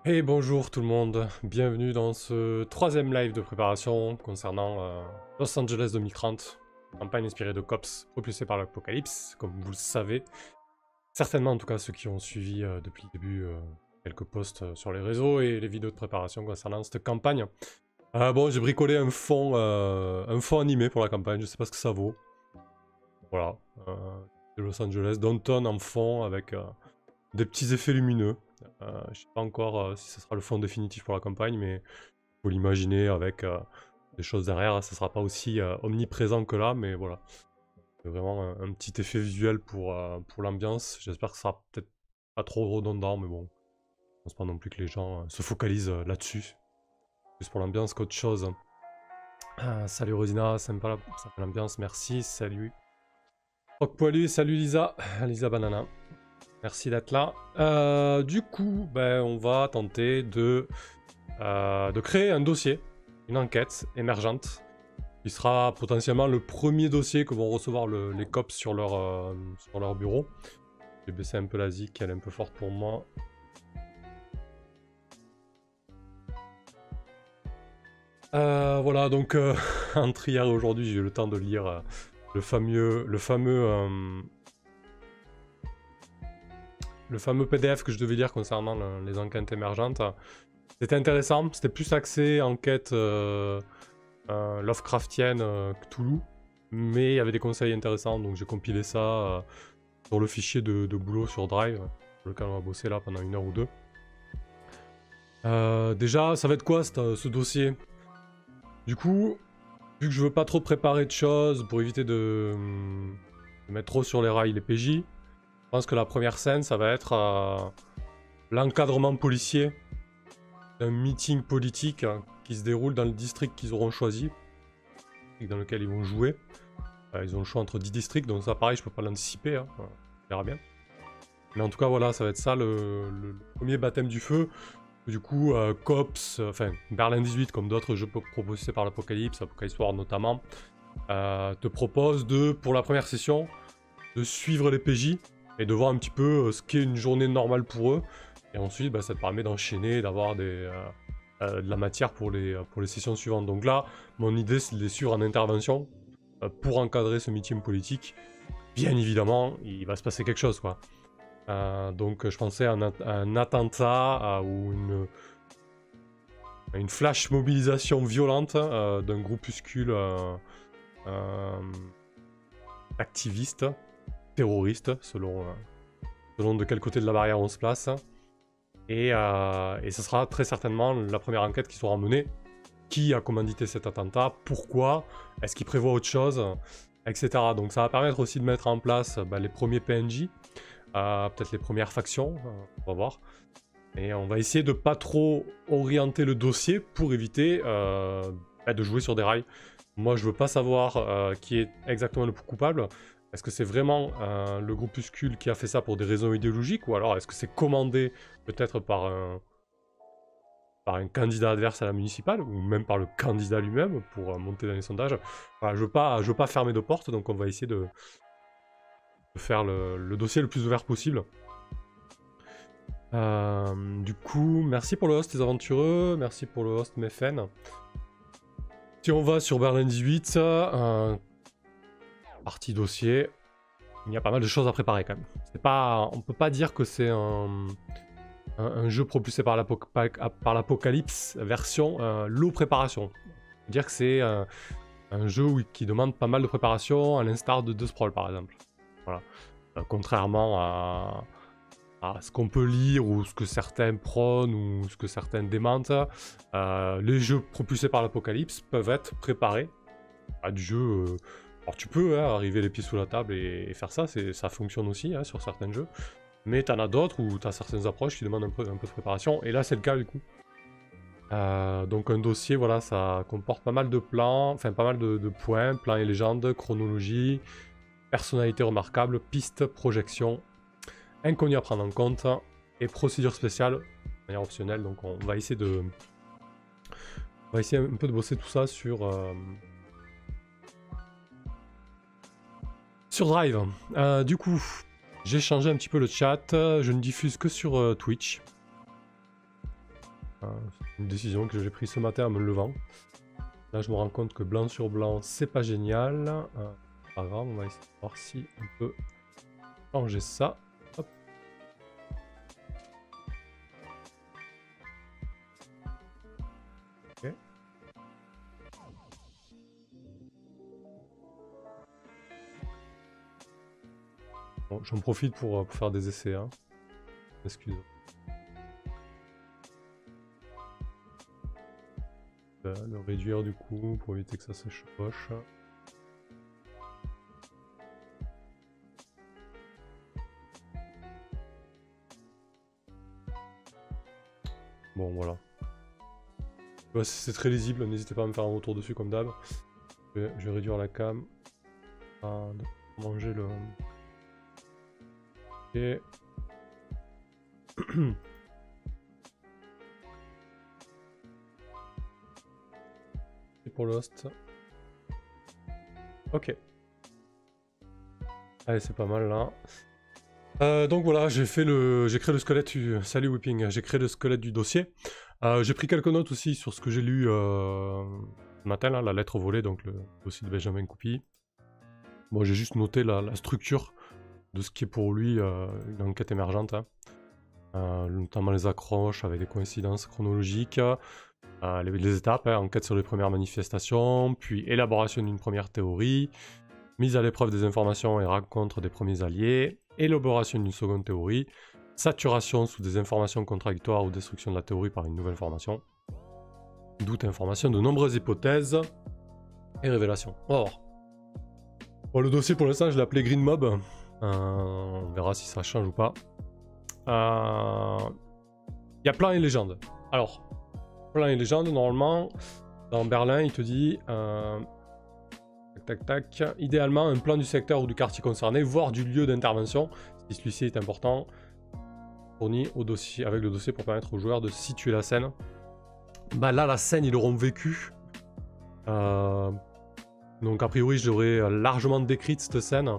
Et bonjour tout le monde, bienvenue dans ce troisième live de préparation concernant Los Angeles 2030, campagne inspirée de Cops, propulsée par l'Apocalypse, comme vous le savez. Certainement en tout cas ceux qui ont suivi depuis le début quelques posts sur les réseaux et les vidéos de préparation concernant cette campagne. Bon, j'ai bricolé un fond animé pour la campagne, je sais pas ce que ça vaut. Voilà, de Los Angeles, downtown en fond avec des petits effets lumineux. Je sais pas encore si ce sera le fond définitif pour la campagne, mais il faut l'imaginer avec des choses derrière. Ça sera pas aussi omniprésent que là, mais voilà. C'est vraiment un petit effet visuel pour l'ambiance. J'espère que ça sera peut-être pas trop redondant, mais bon. Je pense pas non plus que les gens se focalisent là-dessus. Plus pour l'ambiance qu'autre chose. Salut Rosina, sympa l'ambiance, merci, salut. Rock Poilu, salut Lisa, Lisa Banana. Merci d'être là. Du coup, on va tenter de créer un dossier, une enquête émergente, qui sera potentiellement le premier dossier que vont recevoir les cops sur leur bureau. Je vais baisser un peu la zik, elle est un peu forte pour moi. Voilà, donc entre hier et aujourd'hui, j'ai eu le temps de lire le fameux PDF que je devais lire concernant les enquêtes émergentes. C'était intéressant, c'était plus axé enquête Lovecraftienne Cthulhu, mais il y avait des conseils intéressants, donc j'ai compilé ça sur le fichier de boulot sur Drive, sur lequel on va bosser là pendant 1 heure ou 2. Déjà, ça va être quoi ce dossier? Du coup, vu que je veux pas trop préparer de choses pour éviter de mettre trop sur les rails les PJ, je pense que la première scène, ça va être l'encadrement policier d'un meeting politique qui se déroule dans le district qu'ils auront choisi, dans lequel ils vont jouer. Ils ont le choix entre 10 districts, donc ça pareil, je peux pas l'anticiper, hein. On verra bien. Mais en tout cas, voilà, ça va être ça le premier baptême du feu. Du coup, Cops, enfin Berlin 18, comme d'autres jeux proposés par l'Apocalypse, Apocalypse World notamment, te propose pour la première session, de suivre les PJ et de voir un petit peu ce qu'est une journée normale pour eux. Et ensuite, ça te permet d'enchaîner, d'avoir de la matière pour les sessions suivantes. Donc là, mon idée, c'est de les suivre en intervention pour encadrer ce meeting politique. Bien évidemment, il va se passer quelque chose, quoi. Donc je pensais à un attentat ou une flash mobilisation violente d'un groupuscule activiste, terroriste, selon de quel côté de la barrière on se place. Et ce sera très certainement la première enquête qui sera menée. Qui a commandité cet attentat? Pourquoi? Est-ce qu'il prévoit autre chose? Etc. Donc ça va permettre aussi de mettre en place les premiers PNJ. Peut-être les premières factions, on va voir. Et on va essayer de pas trop orienter le dossier pour éviter de jouer sur des rails. Moi, je veux pas savoir qui est exactement le coupable. Est-ce que c'est vraiment le groupuscule qui a fait ça pour des raisons idéologiques, ou alors est-ce que c'est commandé peut-être par un candidat adverse à la municipale, ou même par le candidat lui-même pour monter dans les sondages. Voilà, je veux pas fermer de porte, donc on va essayer de faire le dossier le plus ouvert possible. Du coup, merci pour le host les aventureux, merci pour le host Mefen. Si on va sur Berlin 18, partie dossier, il y a pas mal de choses à préparer quand même. On peut pas dire que c'est un jeu propulsé par l'Apocalypse version low préparation. On peut dire que c'est un jeu qui demande pas mal de préparation, à l'instar de The Sprawl par exemple. Voilà. Contrairement à ce qu'on peut lire ou ce que certains prônent ou ce que certains démentent, les jeux propulsés par l'Apocalypse peuvent être préparés à du jeu. Alors tu peux arriver les pieds sous la table et faire ça, ça fonctionne aussi sur certains jeux. Mais t'en as d'autres où t'as certaines approches qui demandent un peu de préparation, et là c'est le cas du coup. Donc un dossier, voilà, ça comporte pas mal de plans, enfin pas mal de points, plans et légendes, chronologie, personnalité remarquable, pistes, projections, inconnus à prendre en compte et procédure spéciale, de manière optionnelle. Donc on va essayer un peu de bosser tout ça sur Drive. Du coup, j'ai changé un petit peu le chat, je ne diffuse que sur Twitch. C'est une décision que j'ai prise ce matin en me levant. Là, je me rends compte que blanc sur blanc, c'est pas génial. Pas grave, on va essayer de voir si on peut changer ça. Hop. Ok. Bon, j'en profite pour faire des essais. Hein. Excuse. Le réduire du coup pour éviter que ça se chevauche. Bon, voilà. Ouais, c'est très lisible, n'hésitez pas à me faire un retour dessus comme d'hab. Je vais réduire la cam. De manger le... Et... Et pour l'host. Ok. Allez, c'est pas mal là. Donc voilà, j'ai créé le squelette Salut Whipping, j'ai créé le squelette du dossier. J'ai pris quelques notes aussi sur ce que j'ai lu ce matin, là, la lettre volée, donc le dossier de Benjamin Coupy. Bon, j'ai juste noté la structure de ce qui est pour lui une enquête émergente. Hein. Notamment les accroches avec des coïncidences chronologiques, les étapes, hein, enquête sur les premières manifestations, puis élaboration d'une première théorie, mise à l'épreuve des informations et rencontre des premiers alliés, élaboration d'une seconde théorie, saturation sous des informations contradictoires ou destruction de la théorie par une nouvelle formation, doute information de nombreuses hypothèses et révélations. On va voir. Bon, le dossier pour l'instant je l'ai appelé Green Mob, on verra si ça change ou pas. Il y a plan et légende. Alors, plan et légende, normalement, dans Berlin, il te dit... tac. Idéalement, un plan du secteur ou du quartier concerné, voire du lieu d'intervention, si celui-ci est important, fourni au dossier, avec le dossier pour permettre aux joueurs de situer la scène. Bah là, la scène, ils l'auront vécu. Donc a priori, j'aurais largement décrite cette scène.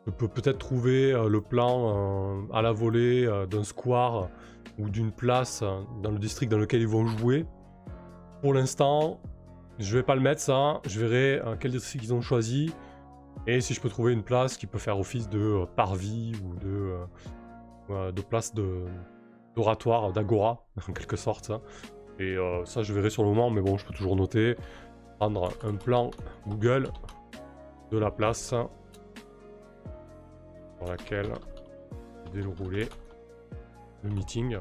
Je peux peut-être trouver le plan à la volée d'un square ou d'une place dans le district dans lequel ils vont jouer. Pour l'instant, je vais pas le mettre ça. Je verrai quel district ils ont choisi. Et si je peux trouver une place qui peut faire office de parvis ou de place d'oratoire, d'agora, en quelque sorte. Et ça, je verrai sur le moment, mais bon, je peux toujours noter. Prendre un plan Google de la place dans laquelle dérouler le meeting.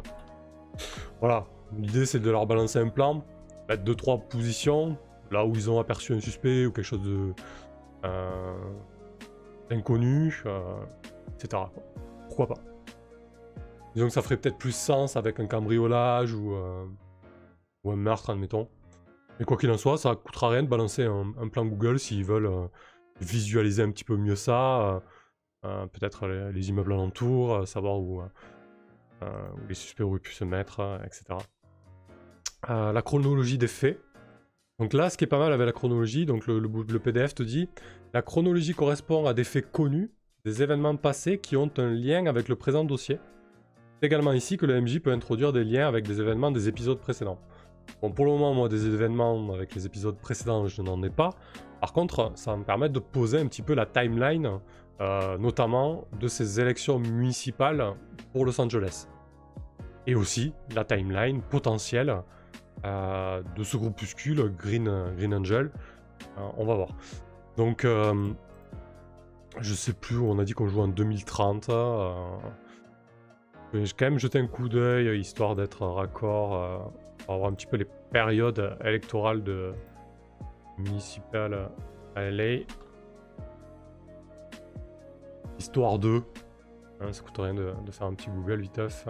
Voilà, l'idée c'est de leur balancer un plan, mettre 2-3 positions, là où ils ont aperçu un suspect ou quelque chose de inconnu, etc. Pourquoi pas. Disons que ça ferait peut-être plus sens avec un cambriolage ou un meurtre, admettons. Mais quoi qu'il en soit, ça coûtera rien de balancer un plan Google s'ils veulent visualiser un petit peu mieux ça. Peut-être les immeubles alentours, savoir où les suspects auraient pu se mettre, etc. La chronologie des faits. Donc là, ce qui est pas mal avec la chronologie, donc le PDF te dit, la chronologie correspond à des faits connus, des événements passés qui ont un lien avec le présent dossier. C'est également ici que le MJ peut introduire des liens avec des événements des épisodes précédents. Bon, pour le moment, moi, des événements avec les épisodes précédents, je n'en ai pas. Par contre, ça va me permettre de poser un petit peu la timeline, notamment de ces élections municipales pour Los Angeles. Et aussi la timeline potentielle de ce groupuscule, Green Angel. On va voir. Donc, je sais plus, on a dit qu'on joue en 2030. J'ai quand même jeté un coup d'œil, histoire d'être raccord, pour avoir un petit peu les périodes électorales de municipales à LA. Histoire 2. Hein, ça coûte rien de faire un petit Google viteuf.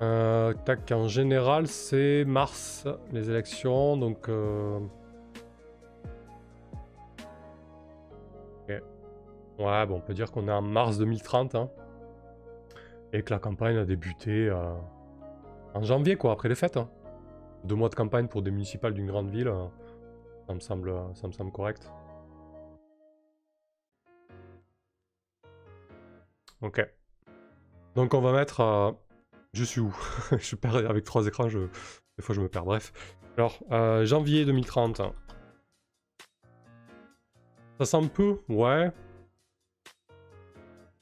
Tac, en général, c'est mars, les élections, donc... ok. Ouais, bon, on peut dire qu'on est en mars 2030, hein, et que la campagne a débuté en janvier, quoi, après les fêtes. Hein. 2 mois de campagne pour des municipales d'une grande ville, ça me semble correct. Ok. Donc on va mettre... je suis où? Je perds avec 3 écrans, des fois je me perds, bref. Alors, janvier 2030. Ça semble peu, ouais.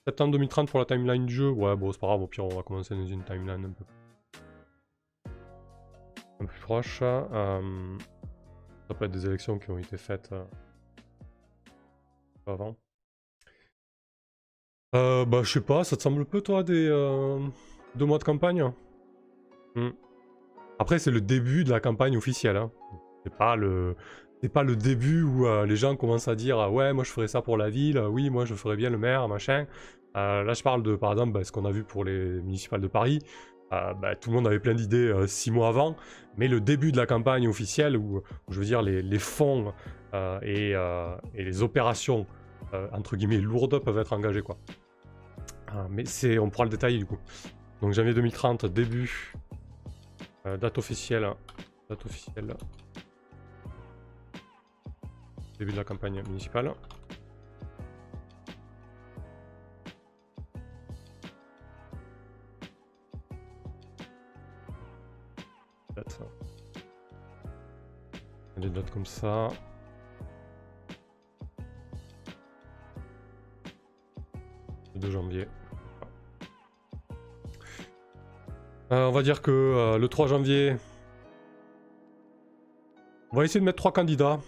Septembre 2030 pour la timeline du jeu, ouais, bon, c'est pas grave, au pire, on va commencer dans une timeline un peu plus proche. Ça peut être des élections qui ont été faites avant. Bah, je sais pas, ça te semble peu, toi, des 2 mois de campagne? Après, c'est le début de la campagne officielle, hein. C'est pas le début où les gens commencent à dire ouais, moi je ferais ça pour la ville, oui, moi je ferais bien le maire, machin. Là, je parle de, par exemple, ce qu'on a vu pour les municipales de Paris. Tout le monde avait plein d'idées 6 mois avant, mais le début de la campagne officielle, où je veux dire, les fonds et les opérations, entre guillemets, lourdes peuvent être engagées, quoi. Mais on pourra le détailler, du coup. Donc, janvier 2030, début, date officielle. Date officielle. Début de la campagne municipale. Date. Des dates comme ça. Le 2 janvier. On va dire que le 3 janvier, on va essayer de mettre 3 candidats.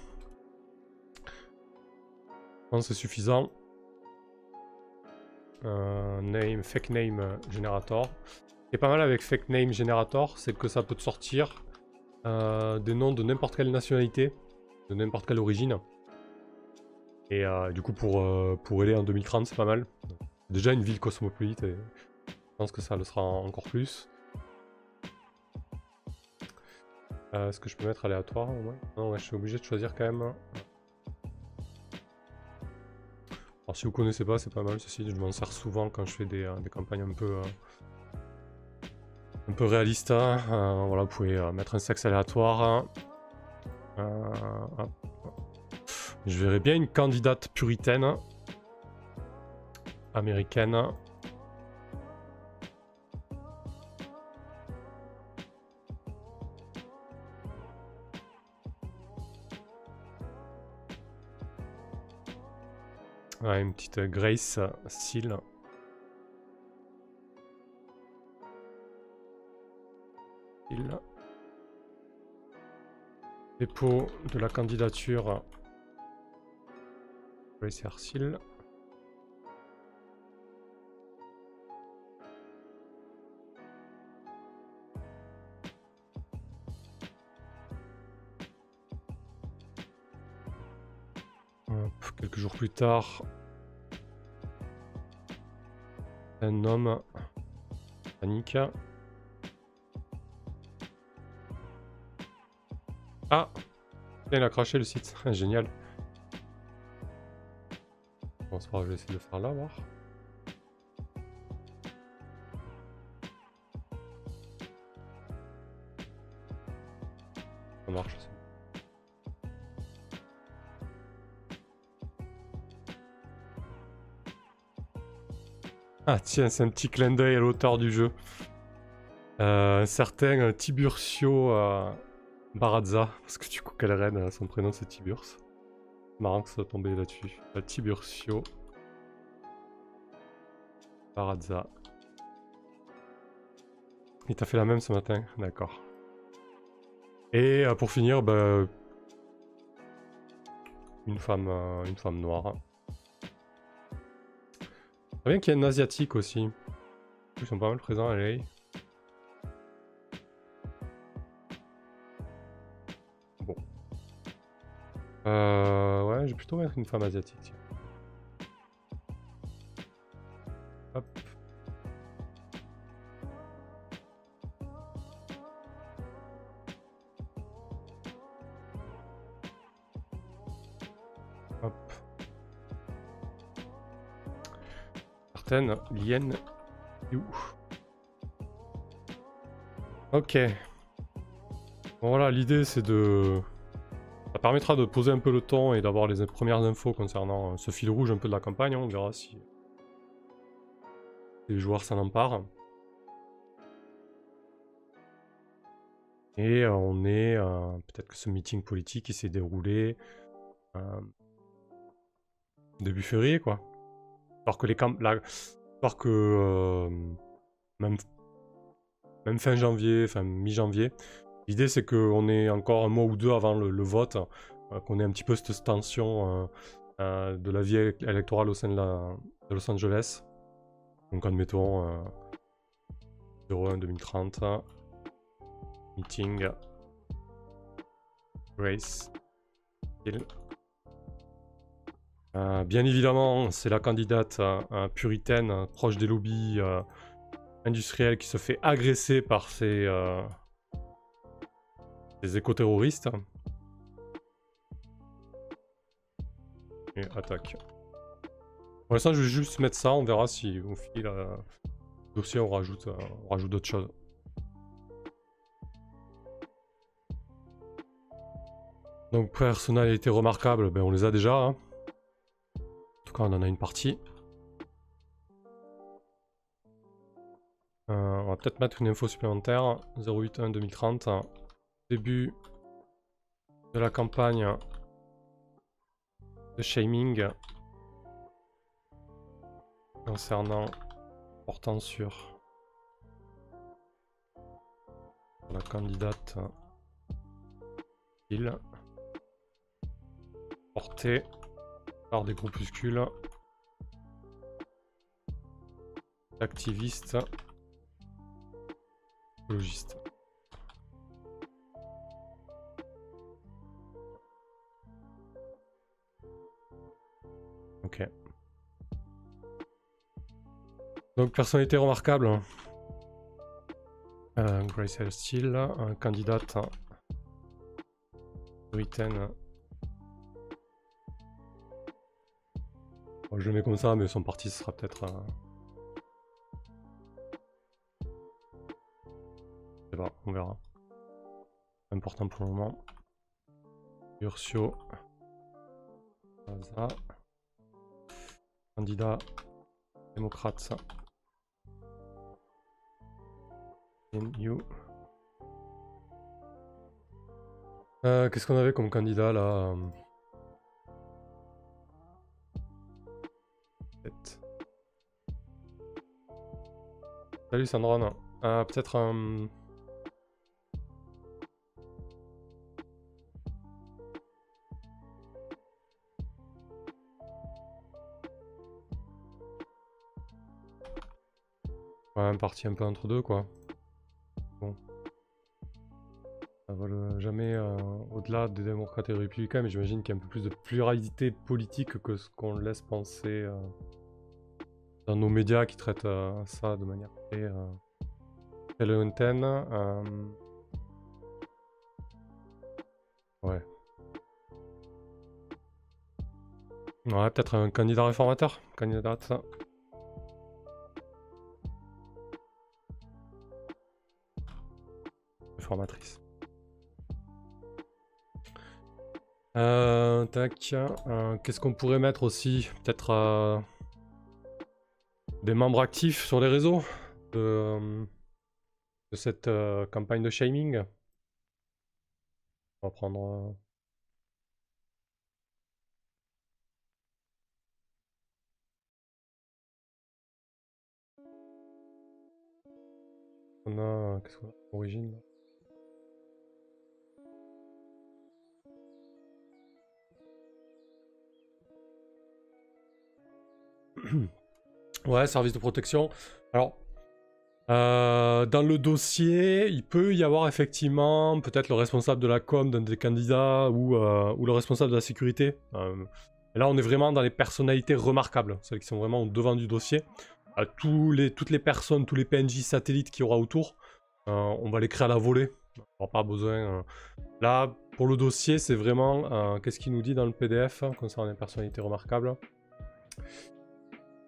Je pense que c'est suffisant. Fake name generator. Ce qui est pas mal avec fake name generator, c'est que ça peut te sortir des noms de n'importe quelle nationalité, de n'importe quelle origine. Et du coup, pour aider en 2030, c'est pas mal. Déjà une ville cosmopolite, et je pense que ça le sera encore plus. Est-ce que je peux mettre aléatoire au moins? Non, ouais, je suis obligé de choisir quand même. Alors si vous connaissez pas, c'est pas mal ceci, je m'en sers souvent quand je fais des campagnes un peu réalistes. Voilà, vous pouvez mettre un sexe aléatoire. Je verrais bien une candidate puritaine américaine. Ouais, une petite Grace Seal. Dépôt de la candidature. Grace Seal. Quelques jours plus tard, un homme panique. Ah, il a craché le site, génial. Bon, c'est pas grave, je vais essayer de le faire là, voir. Ça marche aussi. Ah tiens, c'est un petit clin d'œil à l'auteur du jeu. Un certain Tiburcio Barazza, parce que du coup, quelle reine, son prénom c'est Tiburce. Marrant que ça soit tombé là-dessus. Tiburcio Barazza. Il t'a fait la même ce matin, d'accord. Et pour finir, une femme noire. C'est bien qu'il y ait un asiatique aussi. Ils sont pas mal présents à LA. Bon. Ouais, je vais plutôt mettre une femme asiatique. Tiens. Hop. Hop. Certaines Lien Yu. Ok. Bon, voilà, l'idée c'est de... Ça permettra de poser un peu le ton et d'avoir les premières infos concernant ce fil rouge un peu de la campagne. On verra si les joueurs s'en emparent. Et on est... peut-être que ce meeting politique qui s'est déroulé début février, quoi. Alors que les alors que même fin janvier, enfin mi-janvier, l'idée c'est qu'on est encore un mois ou deux avant le vote, qu'on ait un petit peu cette tension de la vie électorale au sein de Los Angeles. Donc admettons 01-2030, meeting, Grace Hill. Bien évidemment, c'est la candidate puritaine, proche des lobbies industriels, qui se fait agresser par ces éco-terroristes. Et attaque. Pour l'instant, je vais juste mettre ça, on verra si au fil dossier on rajoute d'autres choses. Donc personnalité remarquable, ben, on les a déjà. Hein. En tout cas, on en a une partie. On va peut-être mettre une info supplémentaire. 08-1-2030. Début de la campagne de shaming concernant portant sur la candidate il portée par des groupuscules d'activistes écologistes. Ok. Donc personnalité remarquable. Grace L. Steele, candidate puritaine. Bon, je le mets comme ça, mais son parti sera peut-être... Je sais pas, on verra. Important pour le moment. Ursio. Plaza. Candidat démocrate. You. Qu'est-ce qu'on avait comme candidat là? Salut Sandron. Peut-être un... Ouais, un parti un peu entre deux quoi. Bon. Ça vole jamais au-delà des démocrates et des républicains, mais j'imagine qu'il y a un peu plus de pluralité politique que ce qu'on laisse penser dans nos médias qui traitent ça de manière très lointaine. Ouais. Ouais, peut-être un candidat réformateur. Candidate. Réformatrice. Tac. Qu'est-ce qu'on pourrait mettre aussi? Peut-être des membres actifs sur les réseaux de cette campagne de shaming. On va prendre... On a... Qu'est-ce qu'on a? Origine. Ouais, service de protection. Alors, dans le dossier, il peut y avoir effectivement peut-être le responsable de la com d'un des candidats ou le responsable de la sécurité. Et là, on est vraiment dans les personnalités remarquables, celles qui sont vraiment au devant du dossier. Toutes les personnes, tous les PNJ satellites qu'il y aura autour, on va les créer à la volée. On n'aura pas besoin... Là, pour le dossier, c'est vraiment qu'est-ce qu'il nous dit dans le PDF concernant les personnalités remarquables.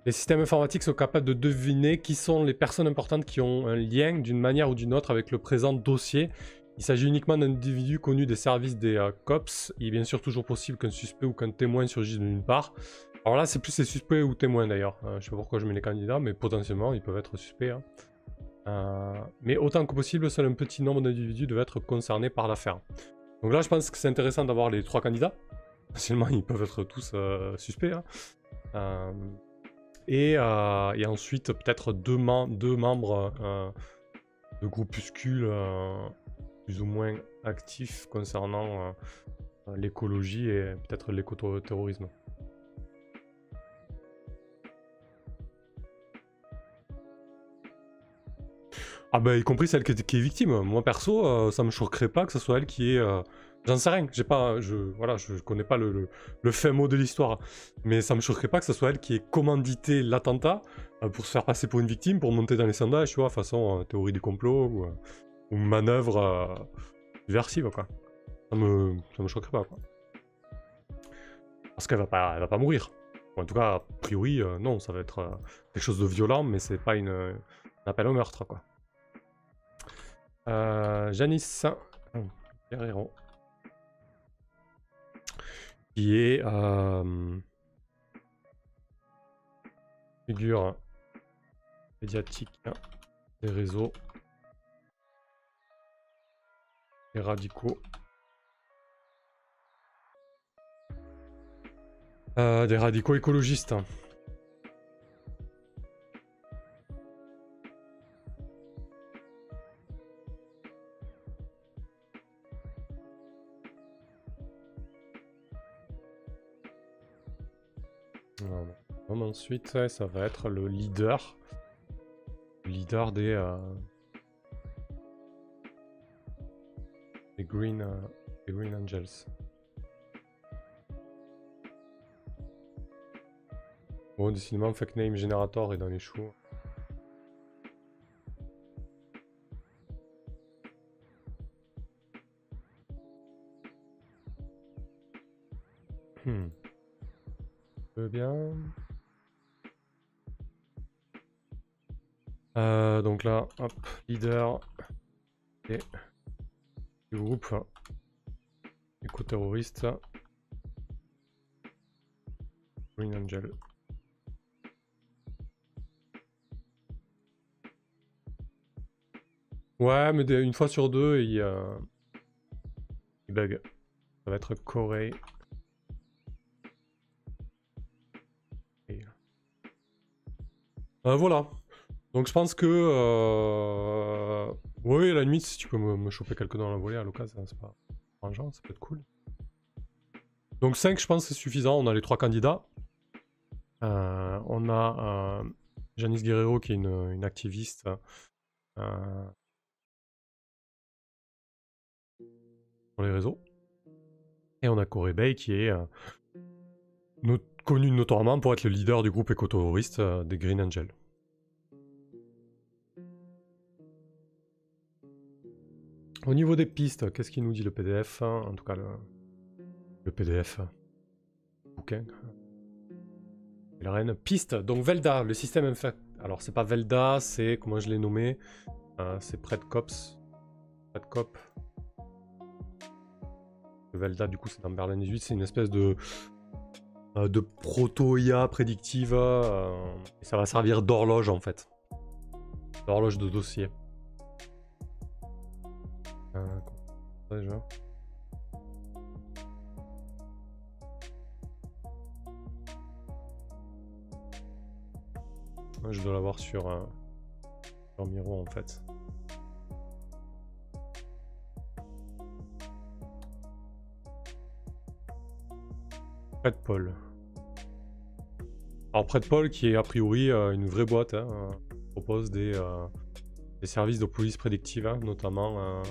Les systèmes informatiques sont capables de deviner qui sont les personnes importantes qui ont un lien d'une manière ou d'une autre avec le présent dossier. Il s'agit uniquement d'individus connus des services des COPS. Il est bien sûr toujours possible qu'un suspect ou qu'un témoin surgisse de nulle part. Alors là, c'est plus les suspects ou témoins d'ailleurs. Je sais pas pourquoi je mets les candidats, mais potentiellement, ils peuvent être suspects. Mais autant que possible, seul un petit nombre d'individus devait être concernés par l'affaire. Donc là, je pense que c'est intéressant d'avoir les 3 candidats. Facilement, ils peuvent être tous suspects. Et ensuite, peut-être deux membres de groupuscules plus ou moins actifs concernant l'écologie et peut-être l'écoterrorisme. Ah bah y compris celle qui est victime. Moi perso, ça me choquerait pas que ce soit elle qui est... J'en sais rien, je connais pas le fin mot de l'histoire. Mais ça me choquerait pas que ce soit elle qui ait commandité l'attentat pour se faire passer pour une victime, pour monter dans les sondages, tu vois, façon théorie du complot ou manœuvre subversive, quoi. Ça me choquerait pas, quoi. Parce qu'elle va pas mourir. Ou en tout cas, a priori, non, ça va être quelque chose de violent, mais c'est pas un appel au meurtre, quoi. Janice Guerrero, qui est figure médiatique des réseaux, des radicaux, écologistes. Ensuite, ça va être le leader des Green Angels. Bon, décidément, Fake Name Generator est dans les choux. Bien. Donc là, hop, leader et du groupe éco-terroriste Green Angel. Ouais, mais une fois sur deux, il bug. Ça va être Corey. Voilà. Donc je pense que... Oui, à la limite, si tu peux me choper quelques dans la volée à l'occasion, c'est pas rangeant, ça peut être cool. Donc 5, je pense, c'est suffisant. On a les 3 candidats. On a Janice Guerrero, qui est une activiste. Sur les réseaux. Et on a Corey Bay, qui est connu notoirement pour être le leader du groupe éco-terroriste des Green Angels. Au niveau des pistes, qu'est-ce qu'il nous dit le PDF? En tout cas, le PDF. Bouquin. Et la reine. Piste. Donc Velda, le système infect. Alors c'est pas Velda, c'est... Comment je l'ai nommé? C'est Predcops. Predcop. Velda, du coup, c'est dans Berlin 18. C'est une espèce de proto-IA prédictive. Et ça va servir d'horloge, en fait. D'horloge de dossier. Déjà. Je dois l'avoir sur Miro en fait. Predpol. Alors Predpol qui est a priori une vraie boîte, hein, propose des services de police prédictive, hein, notamment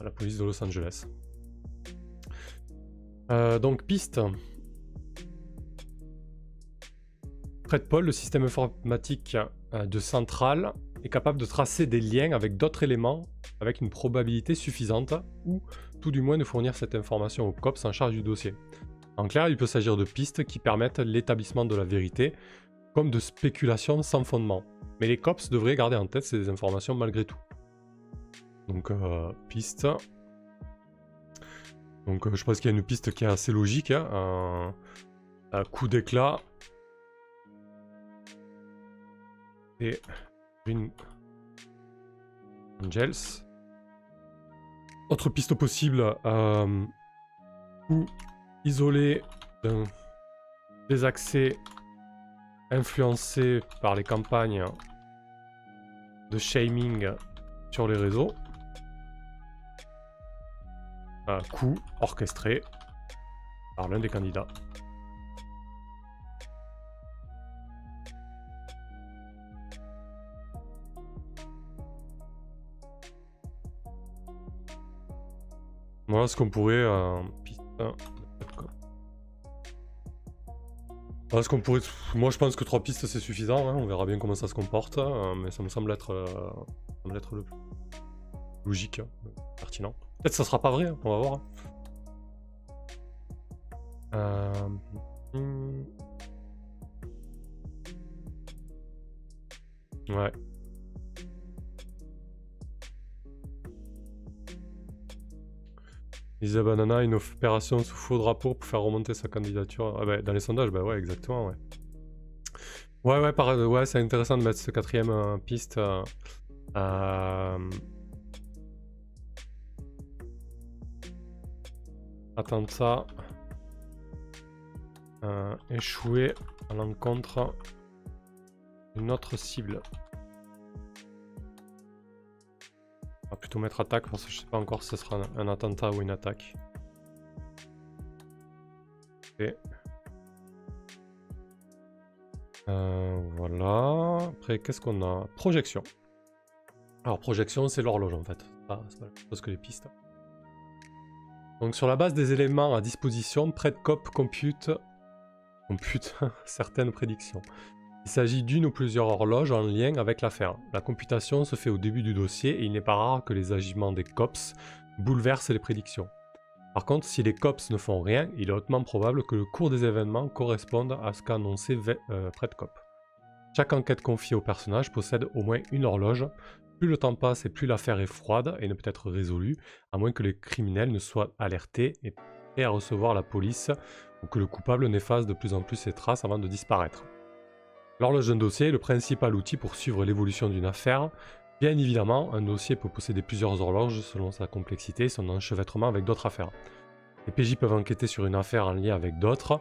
la police de Los Angeles. Donc piste. Predpol, le système informatique de Centrale, est capable de tracer des liens avec d'autres éléments avec une probabilité suffisante ou tout du moins de fournir cette information au COPS en charge du dossier. En clair, il peut s'agir de pistes qui permettent l'établissement de la vérité, comme de spéculations sans fondement. Mais les COPS devraient garder en tête ces informations malgré tout. Donc, piste. Donc, je pense qu'il y a une piste qui est assez logique. Hein, un coup d'éclat. Et Green Angels. Autre piste possible, ou isolé des accès influencés par les campagnes de shaming sur les réseaux. Un coup orchestré par l'un des candidats. Voilà ce qu'on pourrait... piste 1. Voilà ce qu'on pourrait... Moi je pense que 3 pistes c'est suffisant, hein. On verra bien comment ça se comporte, mais ça me semble être, le plus logique, pertinent. Peut-être que ça sera pas vrai, hein. On va voir. Ouais. Lisa Banana a une opération sous faux drapeau pour faire remonter sa candidature. Ah bah, dans les sondages, bah ouais, exactement, ouais. Ouais, c'est intéressant de mettre ce 4ème piste. Attentat. Échoué à l'encontre d'une autre cible. On va plutôt mettre attaque parce que je sais pas encore si ce sera un attentat ou une attaque. Et voilà. Après, qu'est-ce qu'on a? Projection. Alors, projection, c'est l'horloge en fait. C'est pas la même chose que les pistes. Donc, sur la base des éléments à disposition, PredCop compute certaines prédictions. Il s'agit d'une ou plusieurs horloges en lien avec l'affaire. La computation se fait au début du dossier et il n'est pas rare que les agissements des COPS bouleversent les prédictions. Par contre, si les COPS ne font rien, il est hautement probable que le cours des événements corresponde à ce qu'a annoncé PredCop. Chaque enquête confiée au personnage possède au moins une horloge. Plus le temps passe et plus l'affaire est froide et ne peut être résolue, à moins que les criminels ne soient alertés et prêts à recevoir la police ou que le coupable n'efface de plus en plus ses traces avant de disparaître. L'horloge d'un dossier est le principal outil pour suivre l'évolution d'une affaire. Bien évidemment, un dossier peut posséder plusieurs horloges selon sa complexité et son enchevêtrement avec d'autres affaires. Les PJ peuvent enquêter sur une affaire en lien avec d'autres,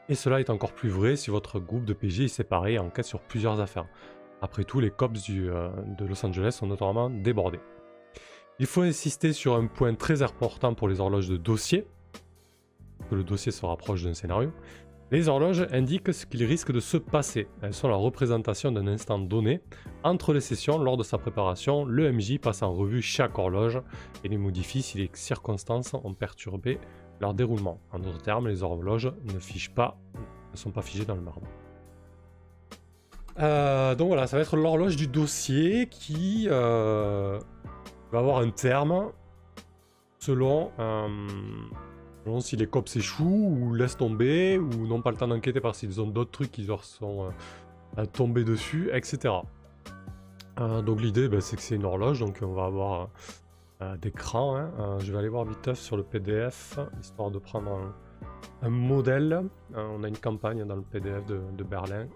et cela est encore plus vrai si votre groupe de PJ est séparé et enquête sur plusieurs affaires. Après tout, les COPS de Los Angeles sont notoirement débordés. Il faut insister sur un point très important pour les horloges de dossier, que le dossier se rapproche d'un scénario. Les horloges indiquent ce qu'il risque de se passer. Elles sont la représentation d'un instant donné. Entre les sessions, lors de sa préparation, le MJ passe en revue chaque horloge et les modifie si les circonstances ont perturbé leur déroulement. En d'autres termes, les horloges ne sont pas figées dans le marbre. Donc voilà, ça va être l'horloge du dossier qui va avoir un terme selon si les cops échouent ou laissent tomber ou n'ont pas le temps d'enquêter parce qu'ils ont d'autres trucs qui leur sont tombés dessus, etc. Donc l'idée, c'est que c'est une horloge, donc on va avoir des crans. Hein. Je vais aller voir vite sur le PDF, histoire de prendre un modèle. On a une campagne dans le PDF de Berlin.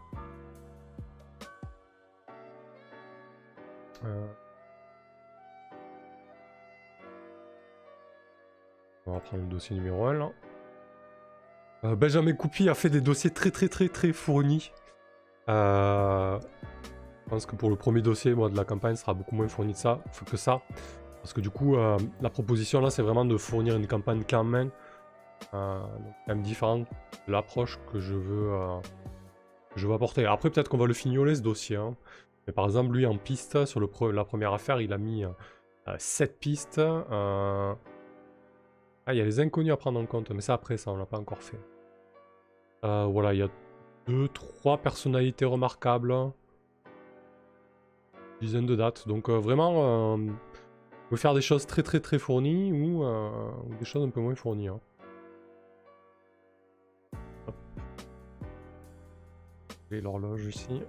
On va prendre le dossier numéro 1 là. Benjamin Coupi a fait des dossiers très fournis. Je pense que pour le premier dossier de la campagne, sera beaucoup moins fourni que ça. Parce que du coup, la proposition là, c'est vraiment de fournir une campagne clé en main. Donc quand même différent de l'approche que je veux apporter. Après, peut-être qu'on va le fignoler ce dossier. Hein. Mais par exemple, lui en piste, sur la première affaire, il a mis 7 pistes. Ah, il y a les inconnus à prendre en compte, mais ça après, ça on l'a pas encore fait. Voilà, il y a 2-3 personnalités remarquables. Dizaine de dates, donc vraiment pouvez faire des choses très fournies ou des choses un peu moins fournies. Hein. Hop. Et l'horloge ici.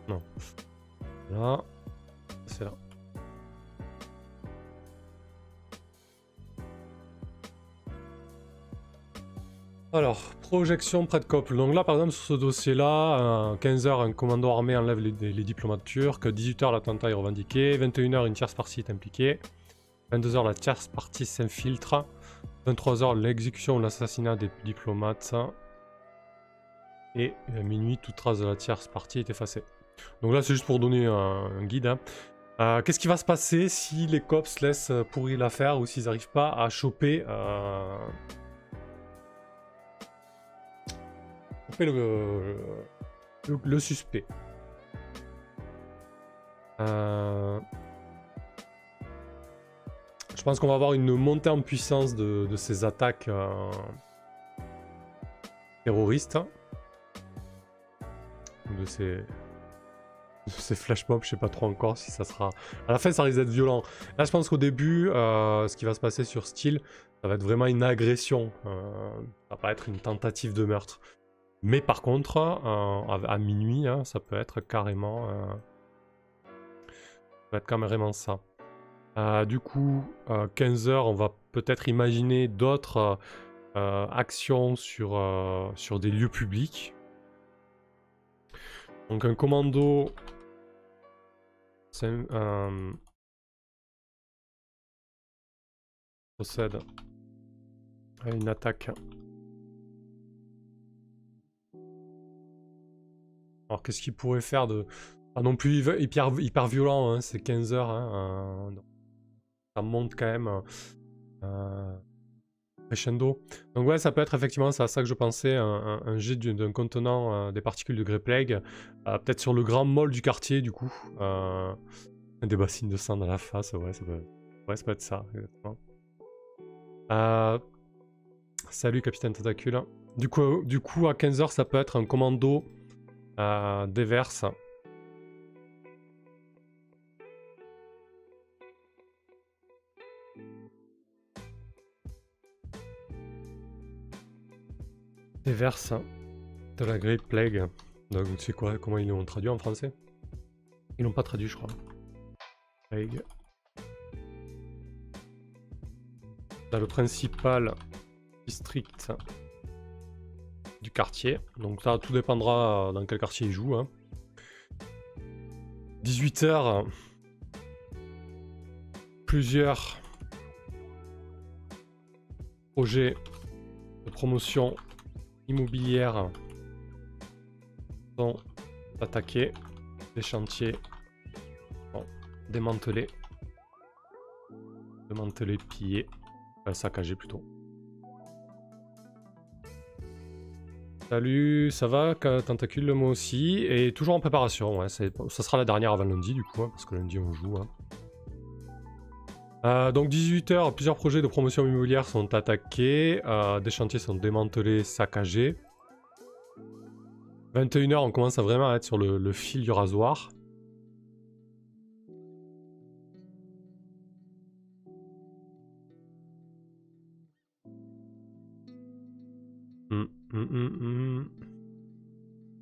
Non. Là. C'est là. Alors, projection près de Koppel. Donc là, par exemple, sur ce dossier-là, 15h, un commando armé enlève les diplomates turcs. 18h, l'attentat est revendiqué. 21h, une tierce partie est impliquée. 22h, la tierce partie s'infiltre. 23h, l'exécution ou l'assassinat des diplomates. Et à minuit, toute trace de la tierce partie est effacée. Donc là, c'est juste pour donner un guide. Hein. Qu'est-ce qui va se passer si les cops laissent pourrir l'affaire ou s'ils n'arrivent pas à choper... le suspect. Je pense qu'on va avoir une montée en puissance de ces attaques terroristes. De ces flash mobs, je sais pas trop encore si ça sera... À la fin, ça risque d'être violent. Là, je pense qu'au début, ce qui va se passer sur Steel, ça va être vraiment une agression. Ça va pas être une tentative de meurtre. Mais par contre, à minuit, hein, ça peut être carrément... ça. Du coup, 15h, on va peut-être imaginer d'autres actions sur des lieux publics. Donc un commando procède à une attaque. Alors qu'est-ce qu'il pourrait faire de... Pas non plus hyper violent, hein, c'est 15h. Hein, ça monte quand même crescendo. Donc ouais, ça peut être effectivement, c'est à ça que je pensais, un jet d'un contenant des particules de Grey Plague. Peut-être sur le grand mall du quartier, du coup. Des bassines de sang dans la face, ouais, ça peut être ça, exactement. Salut, Capitaine Tentacule. Du coup, à 15h, ça peut être un commando déverse. Déverse de la Great Plague. Donc, c'est quoi? Comment ils l'ont traduit en français? Ils l'ont pas traduit, je crois. Plague. Dans le principal district du quartier. Donc là, tout dépendra dans quel quartier il joue. Hein. 18h. Plusieurs projets de promotion immobilière sont attaqués. Des chantiers sont démantelés. Démantelés, pillés. Saccagés plutôt. Salut, ça va, Tentacule, moi aussi. Et toujours en préparation, ouais, ça sera la dernière avant lundi du coup, hein, parce que lundi on joue. Hein. Donc 18h, plusieurs projets de promotion immobilière sont attaqués, des chantiers sont démantelés, saccagés. 21h, on commence à vraiment être sur le fil du rasoir.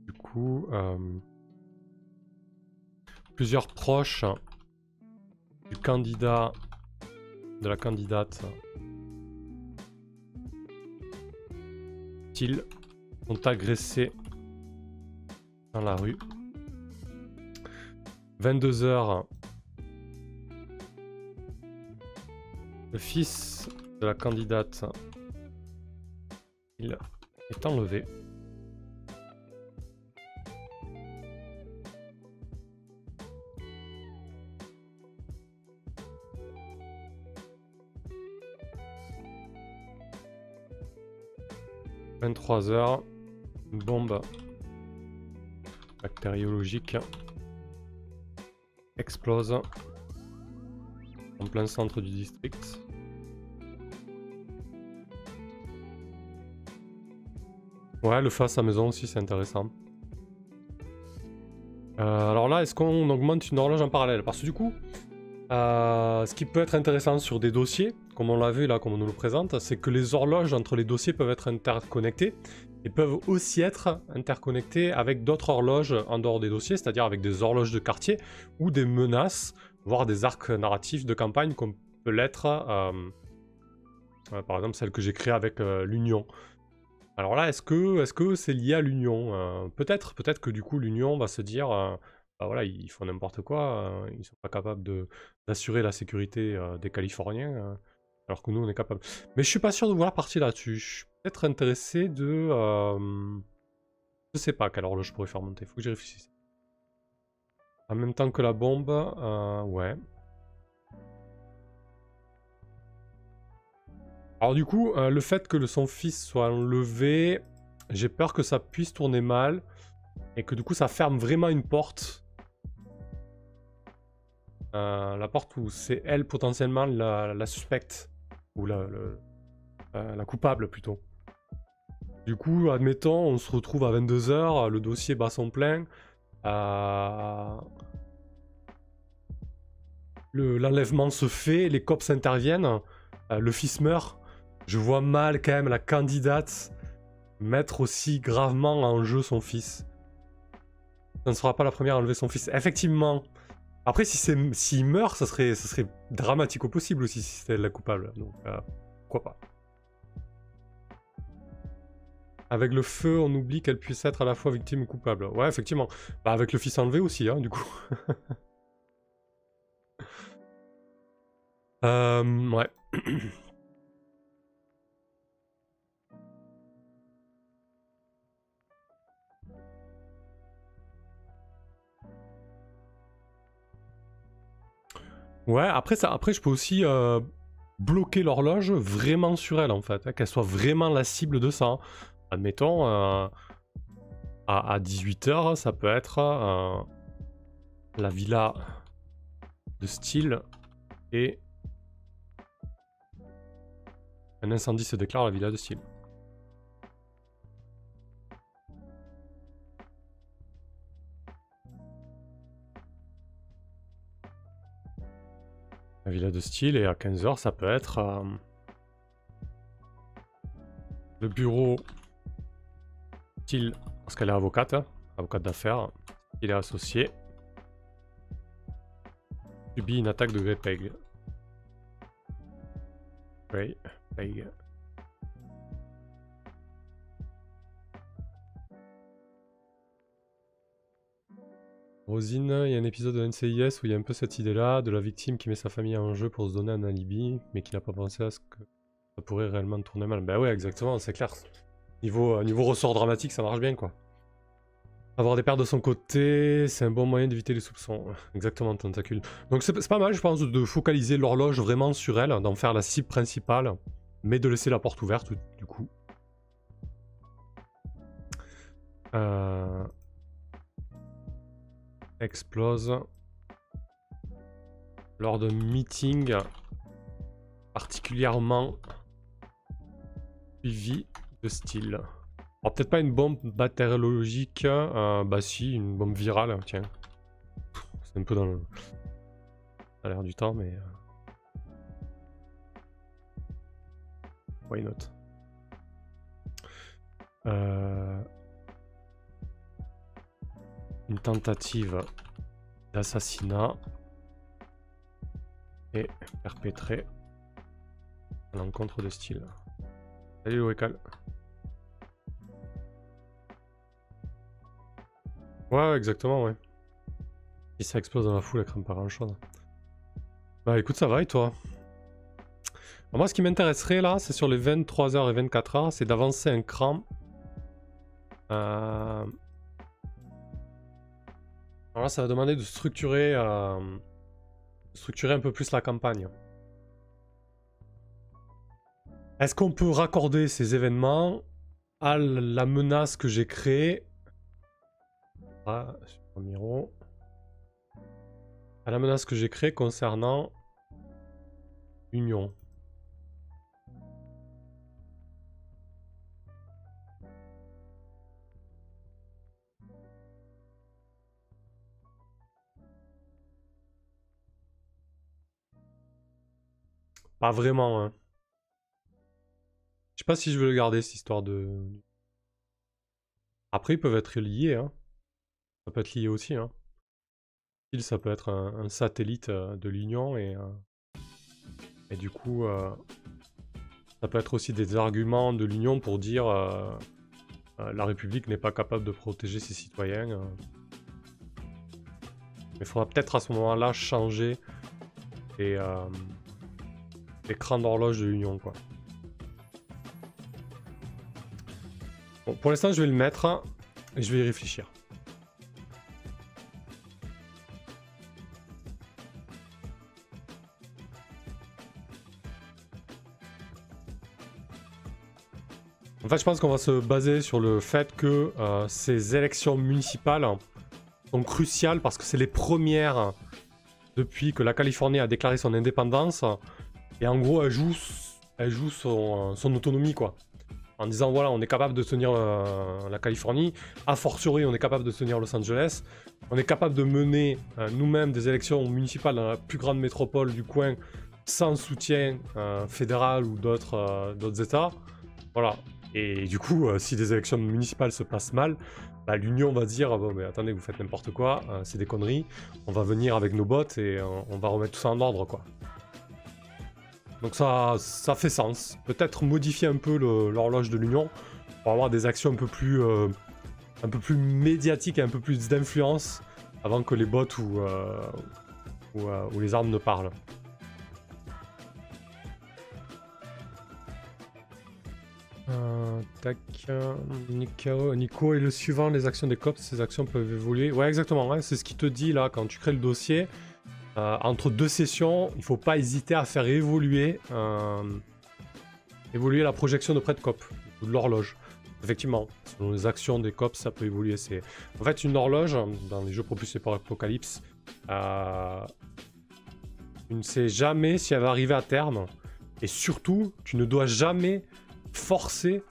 Du coup, plusieurs proches du candidat, de la candidate, sont agressés dans la rue. 22h, le fils de la candidate, il est enlevé. 23h. Une bombe bactériologique explose en plein centre du district. Ouais, le face à maison aussi, c'est intéressant. Alors là, est-ce qu'on augmente une horloge en parallèle? Parce que du coup, ce qui peut être intéressant sur des dossiers, comme on l'a vu là, comme on nous le présente, c'est que les horloges entre les dossiers peuvent être interconnectées et peuvent aussi être interconnectées avec d'autres horloges en dehors des dossiers, c'est-à-dire avec des horloges de quartier ou des menaces, voire des arcs narratifs de campagne, comme peut l'être, par exemple, celle que j'ai créée avec l'Union. Alors là, est-ce que c'est lié à l'Union? Peut-être que du coup l'Union va se dire, bah voilà, ils font n'importe quoi, ils sont pas capables d'assurer la sécurité des Californiens, alors que nous on est capable. Mais je suis pas sûr de vouloir partir là-dessus. Je suis peut-être intéressé de, je sais pas quelle horloge je pourrais faire monter. Faut que j'y réfléchisse. En même temps que la bombe, ouais. Alors du coup, le fait que son fils soit enlevé, j'ai peur que ça puisse tourner mal. Et que du coup ça ferme vraiment une porte. La porte où c'est elle potentiellement la suspecte. Ou la coupable plutôt. Du coup, admettons, on se retrouve à 22h, le dossier bat son plein. L'enlèvement se fait, les cops interviennent. Le fils meurt. Je vois mal quand même la candidate mettre aussi gravement en jeu son fils. Ça ne sera pas la première à enlever son fils. Effectivement. Après, s'il meurt, ça serait dramatique au possible aussi si c'était elle la coupable. Donc, pourquoi pas. Avec le feu, on oublie qu'elle puisse être à la fois victime ou coupable. Ouais, effectivement. Bah, avec le fils enlevé aussi, hein, du coup. Ouais. Ouais, après je peux aussi bloquer l'horloge vraiment sur elle, en fait. Hein, qu'elle soit vraiment la cible de ça. Admettons, à 18h, ça peut être la villa de style et un incendie se déclare à la villa de style. La villa de style, et à 15h, ça peut être le bureau style, parce qu'elle est avocate, hein, avocate d'affaires, il est associé, subit une attaque de Greypeg. Greypeg. Rosine, il y a un épisode de NCIS où il y a un peu cette idée-là, de la victime qui met sa famille en jeu pour se donner un alibi, mais qui n'a pas pensé à ce que ça pourrait réellement tourner mal. Bah ouais, exactement, c'est clair. Niveau ressort dramatique, ça marche bien, quoi. Avoir des paires de son côté, c'est un bon moyen d'éviter les soupçons. Exactement, tentacule. Donc c'est pas mal, je pense, de focaliser l'horloge vraiment sur elle, d'en faire la cible principale, mais de laisser la porte ouverte, du coup. Explose lors d'un meeting particulièrement suivi de style. Alors peut-être pas une bombe bactériologique, bah si, une bombe virale, tiens. C'est un peu dans l'air du temps, mais... why not? Une tentative d'assassinat est perpétrée à l'encontre de style. Salut Loécal. Ouais, exactement, ouais. Si ça explose dans la foule, elle crame pas grand chose. Bah écoute, ça va et toi? Alors, moi, ce qui m'intéresserait là, c'est sur les 23h et 24h, c'est d'avancer un cran. Alors là, ça va demander de structurer un peu plus la campagne. Est-ce qu'on peut raccorder ces événements à la menace que j'ai créée. Ah, Miro. À la menace que j'ai créée concernant l'Union. Pas vraiment, hein. Je sais pas si je veux le garder, cette histoire de... Après, ils peuvent être liés, hein. Ça peut être lié aussi, hein. Ça peut être un satellite de l'Union et du coup, ça peut être aussi des arguments de l'Union pour dire la République n'est pas capable de protéger ses citoyens. Mais il faudra peut-être à ce moment-là changer l'écran d'horloge de l'Union, quoi. Bon, pour l'instant, je vais le mettre et je vais y réfléchir. En fait, je pense qu'on va se baser sur le fait que ces élections municipales sont cruciales parce que c'est les premières depuis que la Californie a déclaré son indépendance. Et en gros, elle joue son autonomie, quoi. En disant, voilà, on est capable de tenir la Californie. A fortiori, on est capable de tenir Los Angeles. On est capable de mener nous-mêmes des élections municipales dans la plus grande métropole du coin sans soutien fédéral ou d'autres États. Voilà. Et du coup, si des élections municipales se passent mal, bah, l'Union va dire, bon, mais attendez, vous faites n'importe quoi, c'est des conneries. On va venir avec nos bots et on va remettre tout ça en ordre, quoi. Donc ça fait sens. Peut-être modifier un peu l'horloge de l'Union pour avoir des actions un peu plus médiatiques et un peu plus d'influence avant que les bots ou les armes ne parlent. Tac. Nico est le suivant, les actions des cops, ces actions peuvent évoluer. Ouais, exactement, hein, c'est ce qu'il te dit là quand tu crées le dossier. Entre deux sessions, il ne faut pas hésiter à faire évoluer la projection de près de cop, ou de l'horloge. Effectivement, selon les actions des cops, ça peut évoluer. En fait, une horloge, dans les jeux propulsés par Apocalypse, tu ne sais jamais si elle va arriver à terme. Et surtout, tu ne dois jamais forcer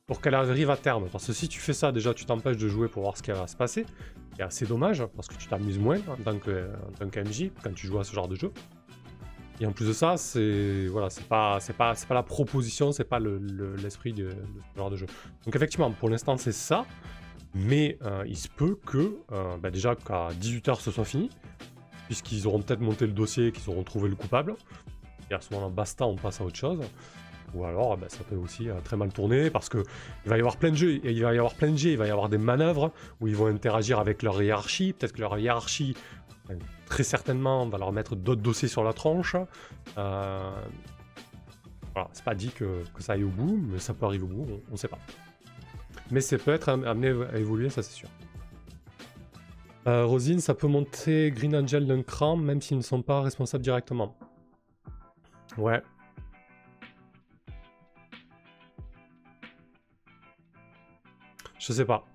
pour qu'elle arrive à terme. Parce que si tu fais ça, déjà, tu t'empêches de jouer pour voir ce qui va se passer. C'est assez dommage, parce que tu t'amuses moins en tant qu'MJ quand tu joues à ce genre de jeu. Et en plus de ça, c'est pas la proposition, c'est pas l'esprit de ce genre de jeu. Donc effectivement, pour l'instant, c'est ça. Mais il se peut que, déjà, qu'à 18h, ce soit fini. Puisqu'ils auront peut-être monté le dossier et qu'ils auront trouvé le coupable. Et à ce moment-là, basta, on passe à autre chose. Ou alors, ça peut aussi très mal tourner parce qu'il va y avoir plein de jeux, et il va y avoir plein de jets, il va y avoir des manœuvres où ils vont interagir avec leur hiérarchie. Peut-être que leur hiérarchie, très certainement, va leur mettre d'autres dossiers sur la tronche. Voilà, c'est pas dit que ça aille au bout, mais ça peut arriver au bout, on sait pas. Mais ça peut être amené à évoluer, ça c'est sûr. Rosine, ça peut monter Green Angel d'un cran, même s'ils ne sont pas responsables directement. Ouais. Je sais pas.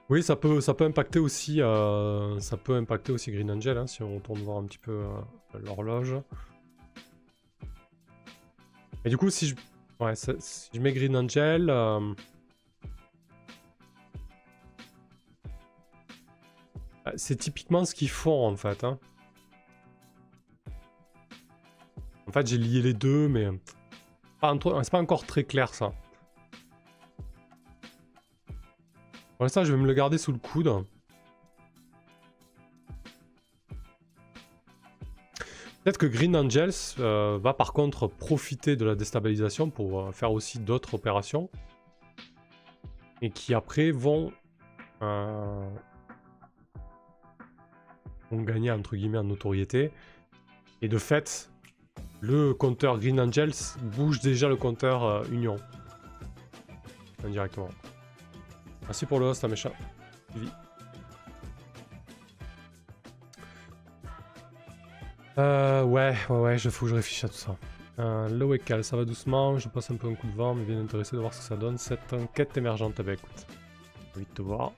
Oui, ça peut impacter aussi, Green Angel, hein, si on retourne voir un petit peu l'horloge. Et du coup, si je mets Green Angel, c'est typiquement ce qu'ils font en fait. Hein. En fait, j'ai lié les deux, mais c'est pas encore très clair ça. Pour l'instant, je vais me le garder sous le coude. Peut-être que Green Angels va par contre profiter de la déstabilisation pour faire aussi d'autres opérations. Et qui après vont gagner entre guillemets en notoriété. Et de fait, le compteur Green Angels bouge déjà le compteur Union. Indirectement. Merci pour le host, Amécha. Ouais, faut que je réfléchisse à tout ça. Local, ça va doucement, je passe un peu un coup de vent, mais bien intéressé de voir ce que ça donne. Cette enquête émergente, bah écoute, j'ai envie de te voir.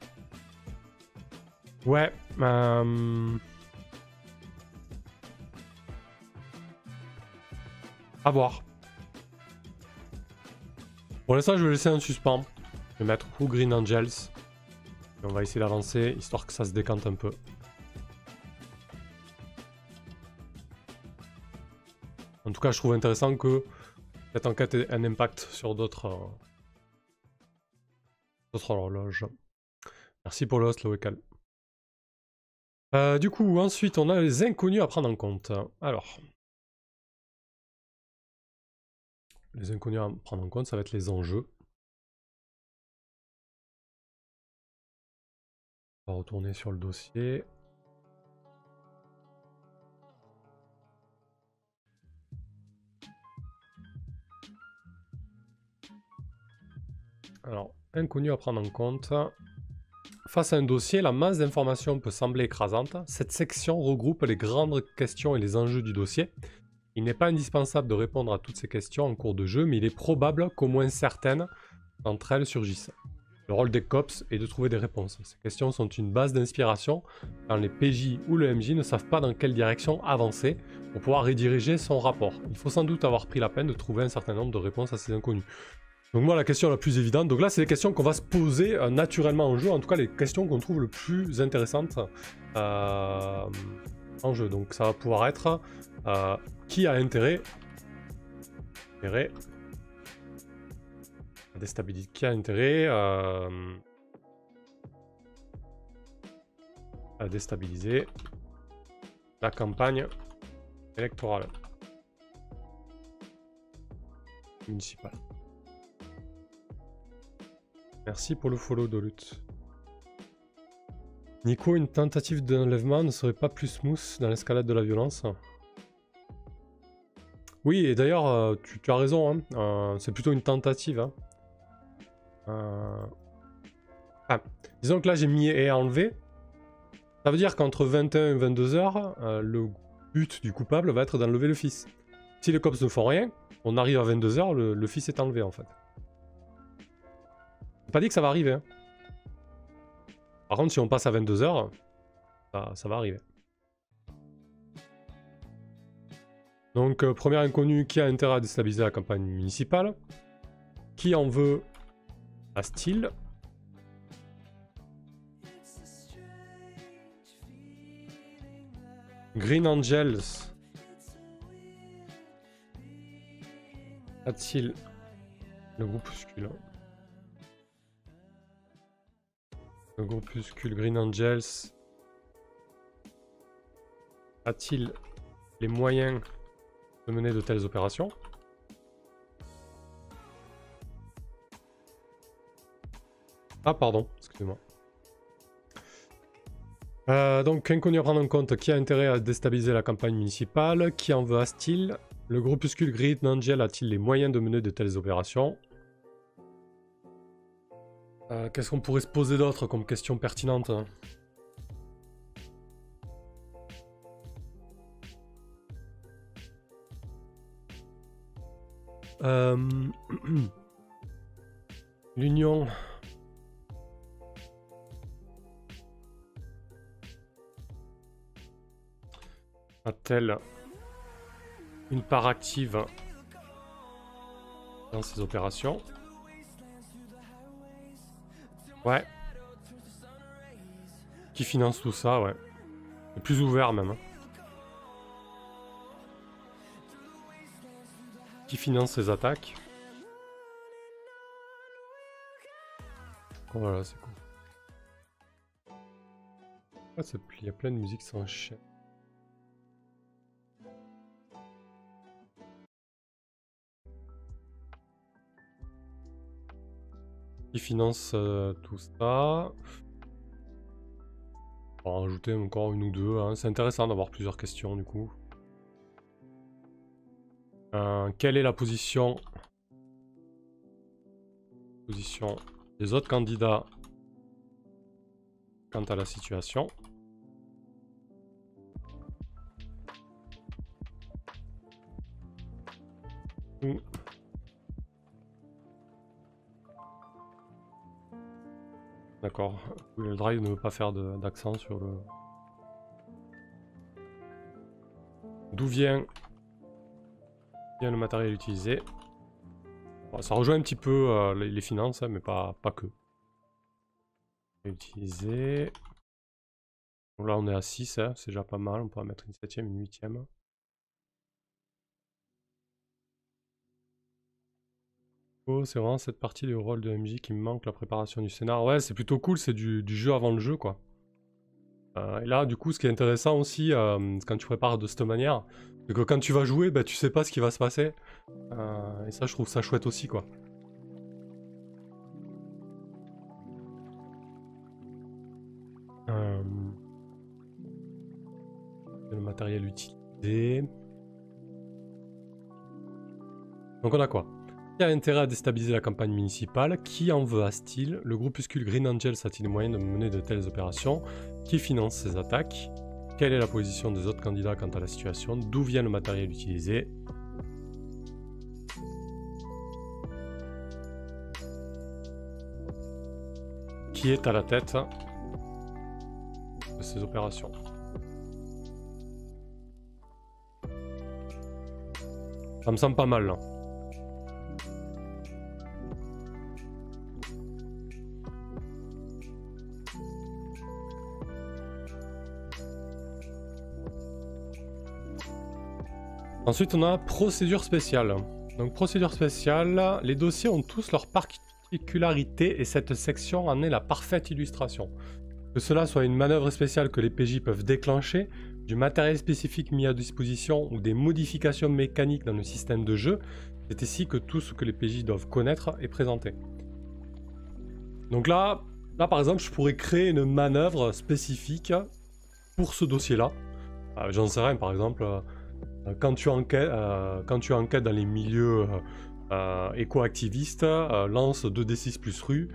Ouais, à voir. Pour l'instant, je vais laisser un suspens. Je vais mettre Who Green Angels. Et on va essayer d'avancer, histoire que ça se décante un peu. En tout cas, je trouve intéressant que cette enquête ait un impact sur d'autres horloges. Merci pour le host, Local. Du coup, ensuite, on a les inconnus à prendre en compte. Alors, les inconnus à prendre en compte, ça va être les enjeux. On va retourner sur le dossier. Alors, inconnus à prendre en compte. Face à un dossier, la masse d'informations peut sembler écrasante. Cette section regroupe les grandes questions et les enjeux du dossier. Il n'est pas indispensable de répondre à toutes ces questions en cours de jeu, mais il est probable qu'au moins certaines d'entre elles surgissent. Le rôle des cops est de trouver des réponses. Ces questions sont une base d'inspiration quand les PJ ou le MJ ne savent pas dans quelle direction avancer pour pouvoir rediriger son rapport. Il faut sans doute avoir pris la peine de trouver un certain nombre de réponses à ces inconnus. Donc moi, la question la plus évidente, donc là c'est les questions qu'on va se poser naturellement en jeu, en tout cas les questions qu'on trouve le plus intéressantes en jeu. Donc ça va pouvoir être qui a intérêt à déstabiliser, qui a intérêt à déstabiliser la campagne électorale municipale. Merci pour le follow, Dolut. Nico, une tentative d'enlèvement ne serait pas plus smooth dans l'escalade de la violence? Oui, et d'ailleurs, tu as raison, hein. C'est plutôt une tentative. Hein. Ah, disons que là, j'ai mis et enlevé. Ça veut dire qu'entre 21 et 22 heures, le but du coupable va être d'enlever le fils. Si les cops ne font rien, on arrive à 22 heures, le fils est enlevé, en fait. C'est pas dit que ça va arriver. Hein. Par contre, si on passe à 22 heures, ça va arriver. Donc, premier inconnu, qui a intérêt à déstabiliser la campagne municipale? Qui en veut à Steel? Green Angels a-t-il le groupuscule? Le groupuscule Green Angels a-t-il les moyens de mener de telles opérations? Ah pardon, excusez-moi. Donc inconnu à prendre en compte, qui a intérêt à déstabiliser la campagne municipale? Qui en veut à Steel? Le groupuscule Green Angel a-t-il les moyens de mener de telles opérations? Qu'est-ce qu'on pourrait se poser d'autre comme question pertinente? L'Union a-t-elle une part active dans ces opérations? Ouais. Qui finance tout ça, ouais. C'est plus ouvert même. Hein. Qui finance ces attaques? Oh, voilà, c'est cool. Ah, il y a plein de musiques sans chien. Qui finance tout ça? On va en rajouter encore une ou deux. Hein. C'est intéressant d'avoir plusieurs questions du coup. Quelle est la position des autres candidats quant à la situation? Mm. D'accord. Le drive ne veut pas faire d'accent sur le... D'où vient le matériel utilisé. Bon, ça rejoint un petit peu les finances, hein, mais pas que. Utiliser. Donc là on est à 6, hein, c'est déjà pas mal, on pourra mettre une 7ème, une 8ème. Oh, c'est vraiment cette partie du rôle de MJ qui me manque, la préparation du scénar. Ouais, c'est plutôt cool, c'est du jeu avant le jeu, quoi. Et là, du coup, ce qui est intéressant aussi, quand tu prépares de cette manière, c'est que quand tu vas jouer, bah, tu sais pas ce qui va se passer. Et ça, je trouve ça chouette aussi, quoi. Le matériel utilisé. Donc on a quoi? Qui a intérêt à déstabiliser la campagne municipale? Qui en veut à style? Le groupuscule Green Angels a-t-il les moyens de mener de telles opérations? Qui finance ces attaques? Quelle est la position des autres candidats quant à la situation? D'où vient le matériel utilisé? Qui est à la tête de ces opérations? Ça me semble pas mal là. Ensuite, on a procédure spéciale. Donc, procédure spéciale, les dossiers ont tous leurs particularités et cette section en est la parfaite illustration. Que cela soit une manœuvre spéciale que les PJ peuvent déclencher, du matériel spécifique mis à disposition ou des modifications mécaniques dans le système de jeu, c'est ici que tout ce que les PJ doivent connaître est présenté. Donc là par exemple, je pourrais créer une manœuvre spécifique pour ce dossier-là. J'en sais rien, par exemple... quand tu enquêtes dans les milieux éco-activistes, lance 2d6 plus rue.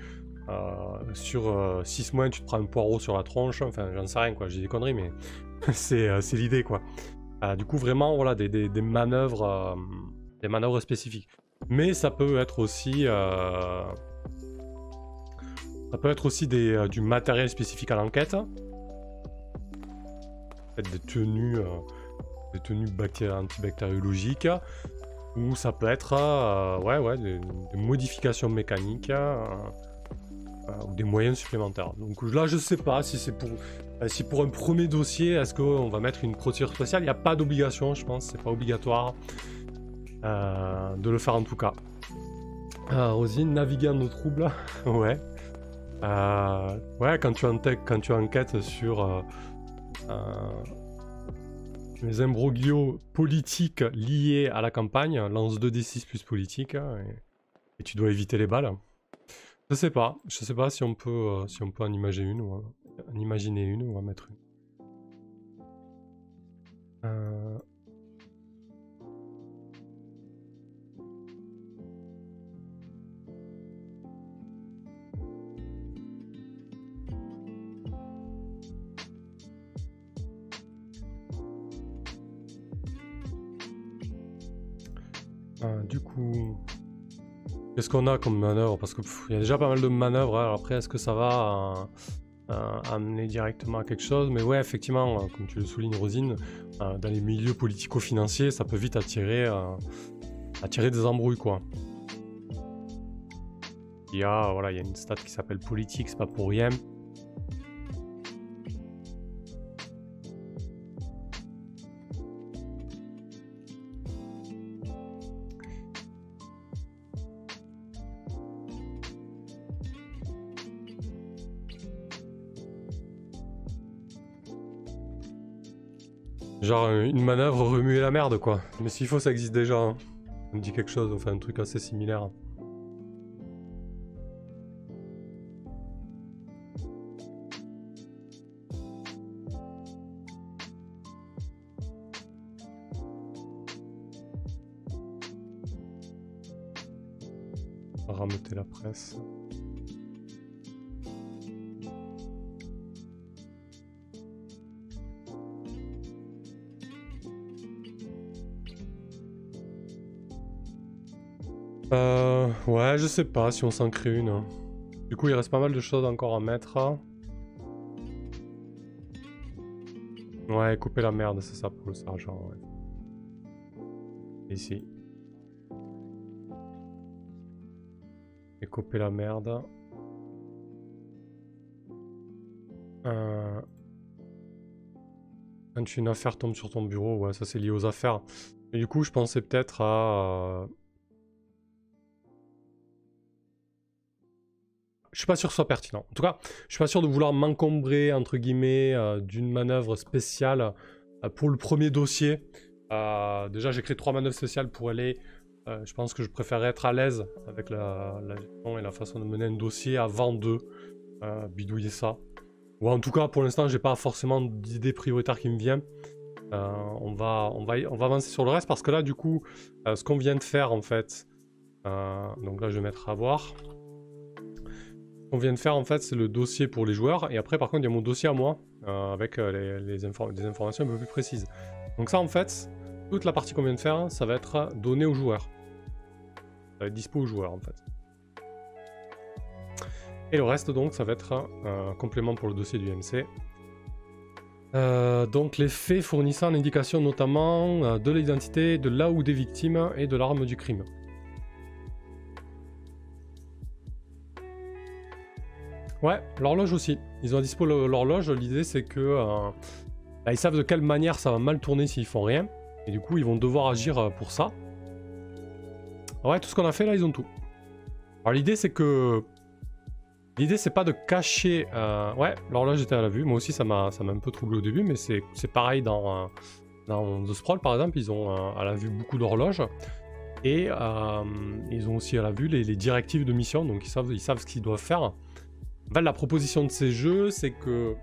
Sur 6 mois, tu te prends un poireau sur la tronche. Enfin, j'en sais rien, quoi. J'ai des conneries, mais c'est l'idée, quoi. Du coup, vraiment, voilà, des manœuvres spécifiques. Mais ça peut être aussi... du matériel spécifique à l'enquête. Des tenues antibactériologiques, ou ça peut être des modifications mécaniques ou des moyens supplémentaires. Donc là, je sais pas si c'est pour un premier dossier, est-ce qu'on va mettre une procédure spéciale? Il n'y a pas d'obligation, je pense, c'est pas obligatoire de le faire en tout cas. Rosine, naviguer en eau trouble, ouais. Ouais, quand tu enquêtes sur les imbroglios politiques liés à la campagne, lance 2d6 plus politique, et tu dois éviter les balles. Je sais pas si on peut en imaginer une ou en mettre une. Du coup, qu'est-ce qu'on a comme manœuvre? Parce qu'il y a déjà pas mal de manœuvres. Alors après, est-ce que ça va amener directement à quelque chose? Mais ouais, effectivement, comme tu le soulignes, Rosine, dans les milieux politico-financiers, ça peut vite attirer des embrouilles, quoi. Il y a une stat qui s'appelle politique, c'est pas pour rien. Genre une manœuvre remuer la merde, quoi. Mais s'il faut, ça existe déjà. Hein. Ça me dit quelque chose, enfin un truc assez similaire. Rameuter la presse. Ouais, je sais pas si on s'en crée une. Du coup, il reste pas mal de choses encore à mettre. Ouais, couper la merde, c'est ça pour le sergent, ouais. Ici. Et couper la merde. Quand une affaire tombe sur ton bureau, ouais, ça c'est lié aux affaires. Et du coup, je pensais peut-être à... Je suis pas sûr que ce soit pertinent. En tout cas, je suis pas sûr de vouloir m'encombrer, entre guillemets, d'une manœuvre spéciale pour le premier dossier. Déjà, j'ai créé 3 manœuvres spéciales pour aller. Je pense que je préférerais être à l'aise avec la gestion et la façon de mener un dossier avant de bidouiller ça. Ou en tout cas, pour l'instant, j'ai pas forcément d'idée prioritaire qui me vient. On va avancer sur le reste parce que là, du coup, ce qu'on vient de faire en fait, donc là, je vais mettre à voir. Ce qu'on vient de faire en fait, c'est le dossier pour les joueurs. Et après, par contre, il y a mon dossier à moi avec des informations un peu plus précises. Donc ça, en fait, toute la partie qu'on vient de faire, ça va être donné aux joueurs. Ça va être dispo aux joueurs en fait. Et le reste, donc, ça va être un complément pour le dossier du MC. Donc les faits fournissant l'indication notamment de l'identité, de là où des victimes et de l'arme du crime. Ouais, l'horloge aussi. Ils ont à dispo l'horloge. L'idée c'est que bah, ils savent de quelle manière ça va mal tourner s'ils font rien. Et du coup ils vont devoir agir pour ça. Ouais, tout ce qu'on a fait là, ils ont tout. Alors l'idée c'est que... L'idée c'est pas de cacher... Ouais, l'horloge était à la vue. Moi aussi ça m'a un peu troublé au début, mais c'est pareil dans The Sprawl par exemple. Ils ont à la vue beaucoup d'horloges. Et ils ont aussi à la vue les directives de mission, donc ils savent ce qu'ils doivent faire. En fait, la proposition de ces jeux, c'est que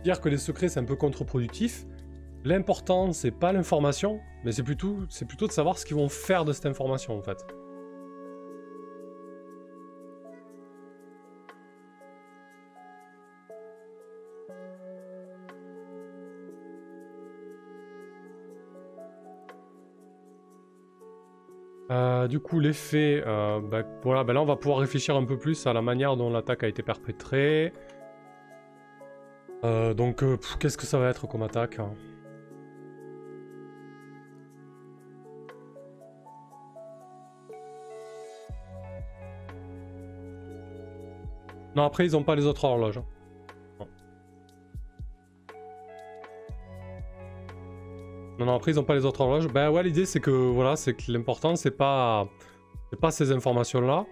dire que les secrets c'est un peu contre-productif. L'important c'est pas l'information, mais c'est plutôt de savoir ce qu'ils vont faire de cette information en fait. Du coup, les faits, bah, voilà, bah là on va pouvoir réfléchir un peu plus à la manière dont l'attaque a été perpétrée. Donc, qu'est-ce que ça va être comme attaque hein? Non, après ils ont pas les autres horloges. Non, après ils ont pas les autres horloges. Bah ouais, l'idée c'est que voilà, c'est que l'important c'est pas ces informations-là.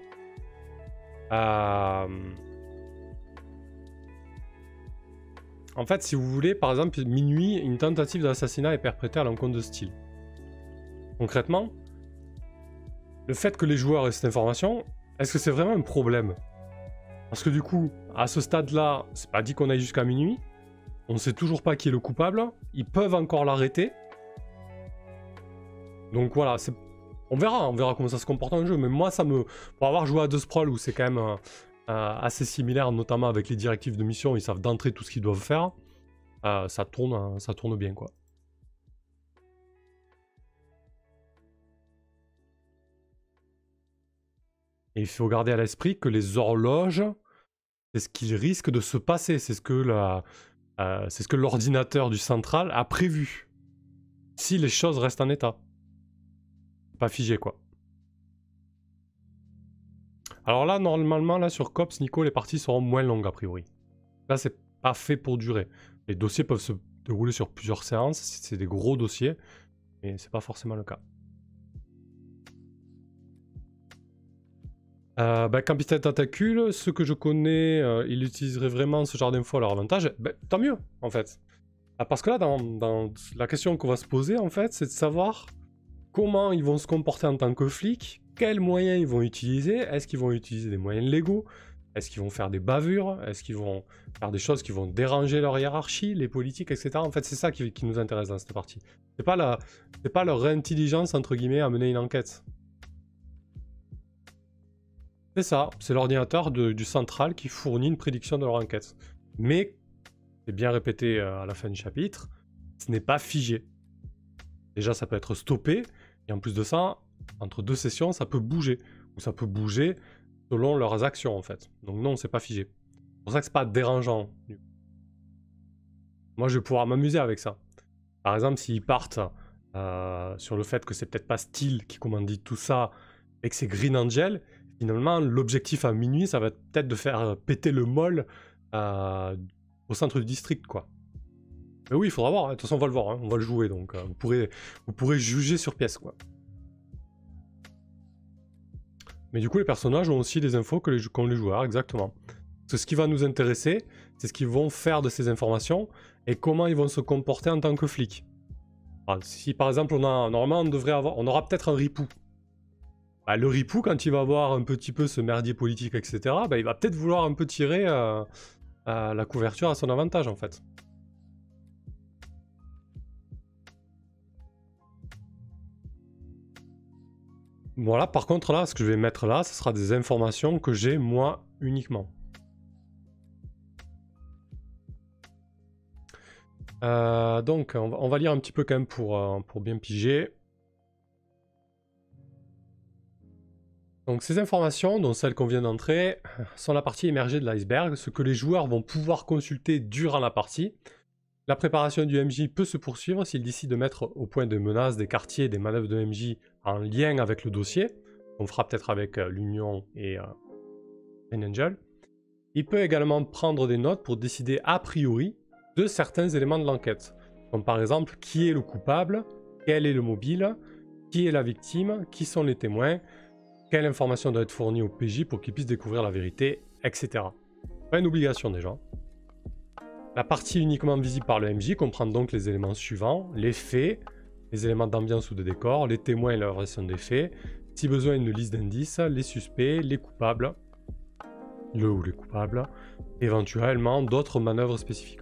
En fait, si vous voulez, par exemple, minuit, une tentative d'assassinat est perpétrée à l'encontre de Steele. Concrètement, le fait que les joueurs aient cette information, est-ce que c'est vraiment un problème? Parce que du coup, à ce stade-là, c'est pas dit qu'on aille jusqu'à minuit. On sait toujours pas qui est le coupable. Ils peuvent encore l'arrêter. Donc voilà, on verra comment ça se comporte dans le jeu. Mais moi, pour avoir joué à The Sprawl, où c'est quand même assez similaire, notamment avec les directives de mission, ils savent d'entrée tout ce qu'ils doivent faire. Ça tourne bien, quoi. Et il faut garder à l'esprit que les horloges, c'est ce qui risque de se passer. C'est ce que l'ordinateur du central a prévu. Si les choses restent en état. Pas figé, quoi. Alors là, normalement, là sur Cops, Nico, les parties seront moins longues, a priori. Là, c'est pas fait pour durer. Les dossiers peuvent se dérouler sur plusieurs séances, c'est des gros dossiers, mais c'est pas forcément le cas. Capitaine Tentacule, ceux que je connais, ils utiliseraient vraiment ce genre d'infos à leur avantage. Tant mieux, en fait. Parce que là, dans la question qu'on va se poser, en fait, c'est de savoir comment ils vont se comporter en tant que flics, quels moyens ils vont utiliser, est-ce qu'ils vont utiliser des moyens légaux, est-ce qu'ils vont faire des bavures, est-ce qu'ils vont faire des choses qui vont déranger leur hiérarchie, les politiques, etc. En fait, c'est ça qui nous intéresse dans cette partie. C'est pas leur intelligence, entre guillemets, à mener une enquête. C'est ça, c'est l'ordinateur du central qui fournit une prédiction de leur enquête. Mais, c'est bien répété à la fin du chapitre, ce n'est pas figé. Déjà, ça peut être stoppé, et en plus de ça, Entre 2 sessions, ça peut bouger. Ou ça peut bouger selon leurs actions, en fait. Donc non, c'est pas figé. C'est pour ça que c'est pas dérangeant. Moi, je vais pouvoir m'amuser avec ça. Par exemple, s'ils partent sur le fait que c'est peut-être pas Steel qui commandite tout ça et que c'est Green Angel, finalement, l'objectif à minuit, ça va être peut-être de faire péter le mall au centre du district, quoi. Mais oui, il faudra voir. De toute façon, on va le voir. Hein. On va le jouer, donc vous pourrez juger sur pièce, quoi. Mais du coup, les personnages ont aussi des infos qu'ont les joueurs, exactement. Parce que ce qui va nous intéresser, c'est ce qu'ils vont faire de ces informations et comment ils vont se comporter en tant que flics. Alors, si par exemple, normalement, on aura peut-être un ripou. Bah, le ripou, quand il va voir un petit peu ce merdier politique, etc., bah, il va peut-être vouloir un peu tirer la couverture à son avantage, en fait. Voilà, par contre, là, ce que je vais mettre là, ce sera des informations que j'ai, moi, uniquement. Donc, on va lire un petit peu quand même pour bien piger. Donc, ces informations, dont celles qu'on vient d'entrer, sont la partie émergée de l'iceberg, ce que les joueurs vont pouvoir consulter durant la partie. La préparation du MJ peut se poursuivre s'il décide de mettre au point des menaces, des quartiers, des manœuvres de MJ en lien avec le dossier. On fera peut-être avec l'Union et Green Angel. Il peut également prendre des notes pour décider a priori de certains éléments de l'enquête. Comme par exemple, qui est le coupable, quel est le mobile, qui est la victime, qui sont les témoins, quelle information doit être fournie au PJ pour qu'il puisse découvrir la vérité, etc. Pas une obligation déjà. La partie uniquement visible par le MJ comprend donc les éléments suivants, les faits, les éléments d'ambiance ou de décor, les témoins et leur version des faits, si besoin une liste d'indices, les suspects, les coupables, le ou les coupables, éventuellement d'autres manœuvres spécifiques.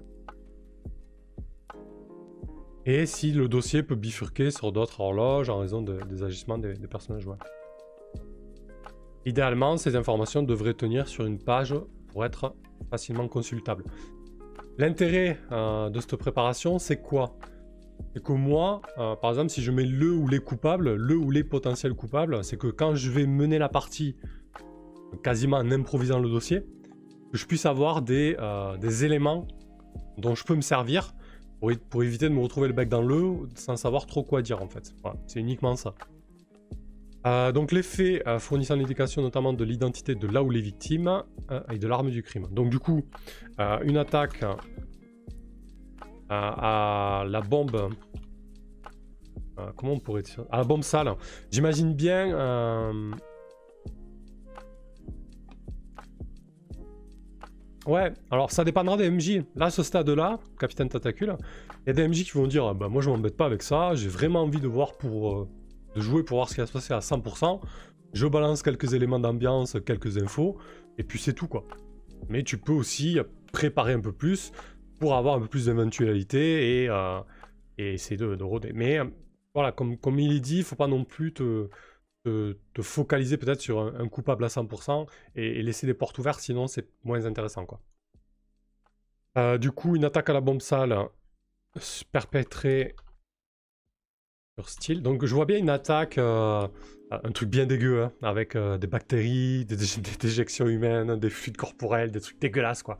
Et si le dossier peut bifurquer sur d'autres horloges en raison des agissements des personnages joueurs. Idéalement, ces informations devraient tenir sur une page pour être facilement consultables. L'intérêt de cette préparation, c'est quoi? C'est que moi, par exemple, si je mets le ou les coupables, le ou les potentiels coupables, c'est que quand je vais mener la partie quasiment en improvisant le dossier, que je puisse avoir des éléments dont je peux me servir pour éviter de me retrouver le bec dans l'eau sans savoir trop quoi dire en fait. Voilà, c'est uniquement ça. Donc les faits fournissant l'indication notamment de l'identité de là où les victimes et de l'arme du crime. Donc du coup, une attaque à la bombe... comment on pourrait dire? À la bombe sale. J'imagine bien... Ouais, alors ça dépendra des MJ. Là, à ce stade-là, Capitaine Tatacule, il y a des MJ qui vont dire bah, moi je m'embête pas avec ça, j'ai vraiment envie de voir de jouer pour voir ce qui va se passer à 100%. Je balance quelques éléments d'ambiance, quelques infos, et puis c'est tout quoi. Mais tu peux aussi préparer un peu plus pour avoir un peu plus d'éventualité et essayer de rôder. Mais voilà, comme il est dit, il faut pas non plus te focaliser peut-être sur un coupable à 100% et laisser des portes ouvertes, sinon c'est moins intéressant quoi. Du coup, une attaque à la bombe sale perpétrée sur Steel. Donc je vois bien une attaque, un truc bien dégueu, hein, avec des bactéries, des déjections humaines, des fluides corporels, des trucs dégueulasses quoi.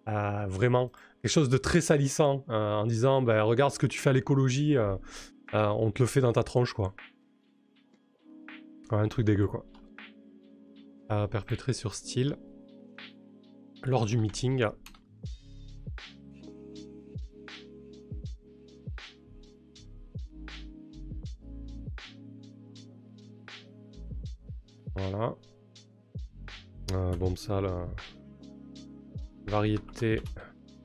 Vraiment, quelque chose de très salissant, en disant bah, regarde ce que tu fais à l'écologie, on te le fait dans ta tronche quoi. Ouais, un truc dégueu quoi. Perpétré sur Steel lors du meeting. Voilà. Bombe sale. Variété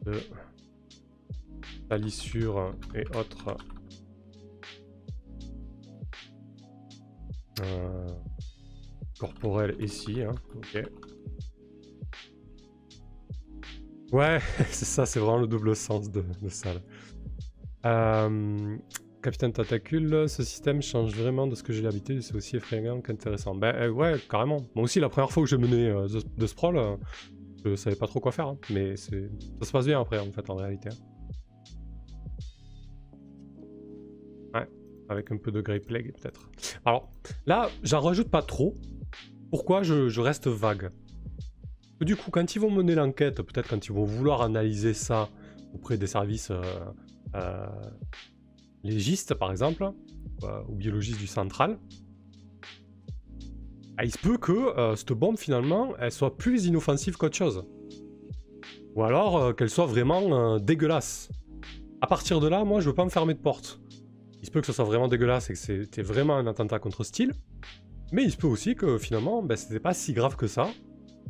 de salissures et autres. Corporel ici, hein. Ok. Ouais, c'est ça, c'est vraiment le double sens de sale. Capitaine Tatacule, ce système change vraiment de ce que j'ai l'habitude, c'est aussi effrayant qu'intéressant. Ben ouais, carrément. Moi aussi, la première fois que j'ai mené de Sprawl, je savais pas trop quoi faire, hein. Mais ça se passe bien après, en fait, en réalité. Ouais, Avec un peu de Grey Plague peut-être. Alors là, j'en rajoute pas trop. Pourquoi je reste vague? Du coup, quand ils vont mener l'enquête, peut-être quand ils vont vouloir analyser ça auprès des services légistes, par exemple, ou biologistes du central, il se peut que cette bombe, finalement, elle soit plus inoffensive qu'autre chose. Ou alors qu'elle soit vraiment dégueulasse. À partir de là, moi, je veux pas me fermer de porte. Il se peut que ce soit vraiment dégueulasse et que c'était vraiment un attentat contre style. Mais il se peut aussi que, finalement, ben, c'était pas si grave que ça.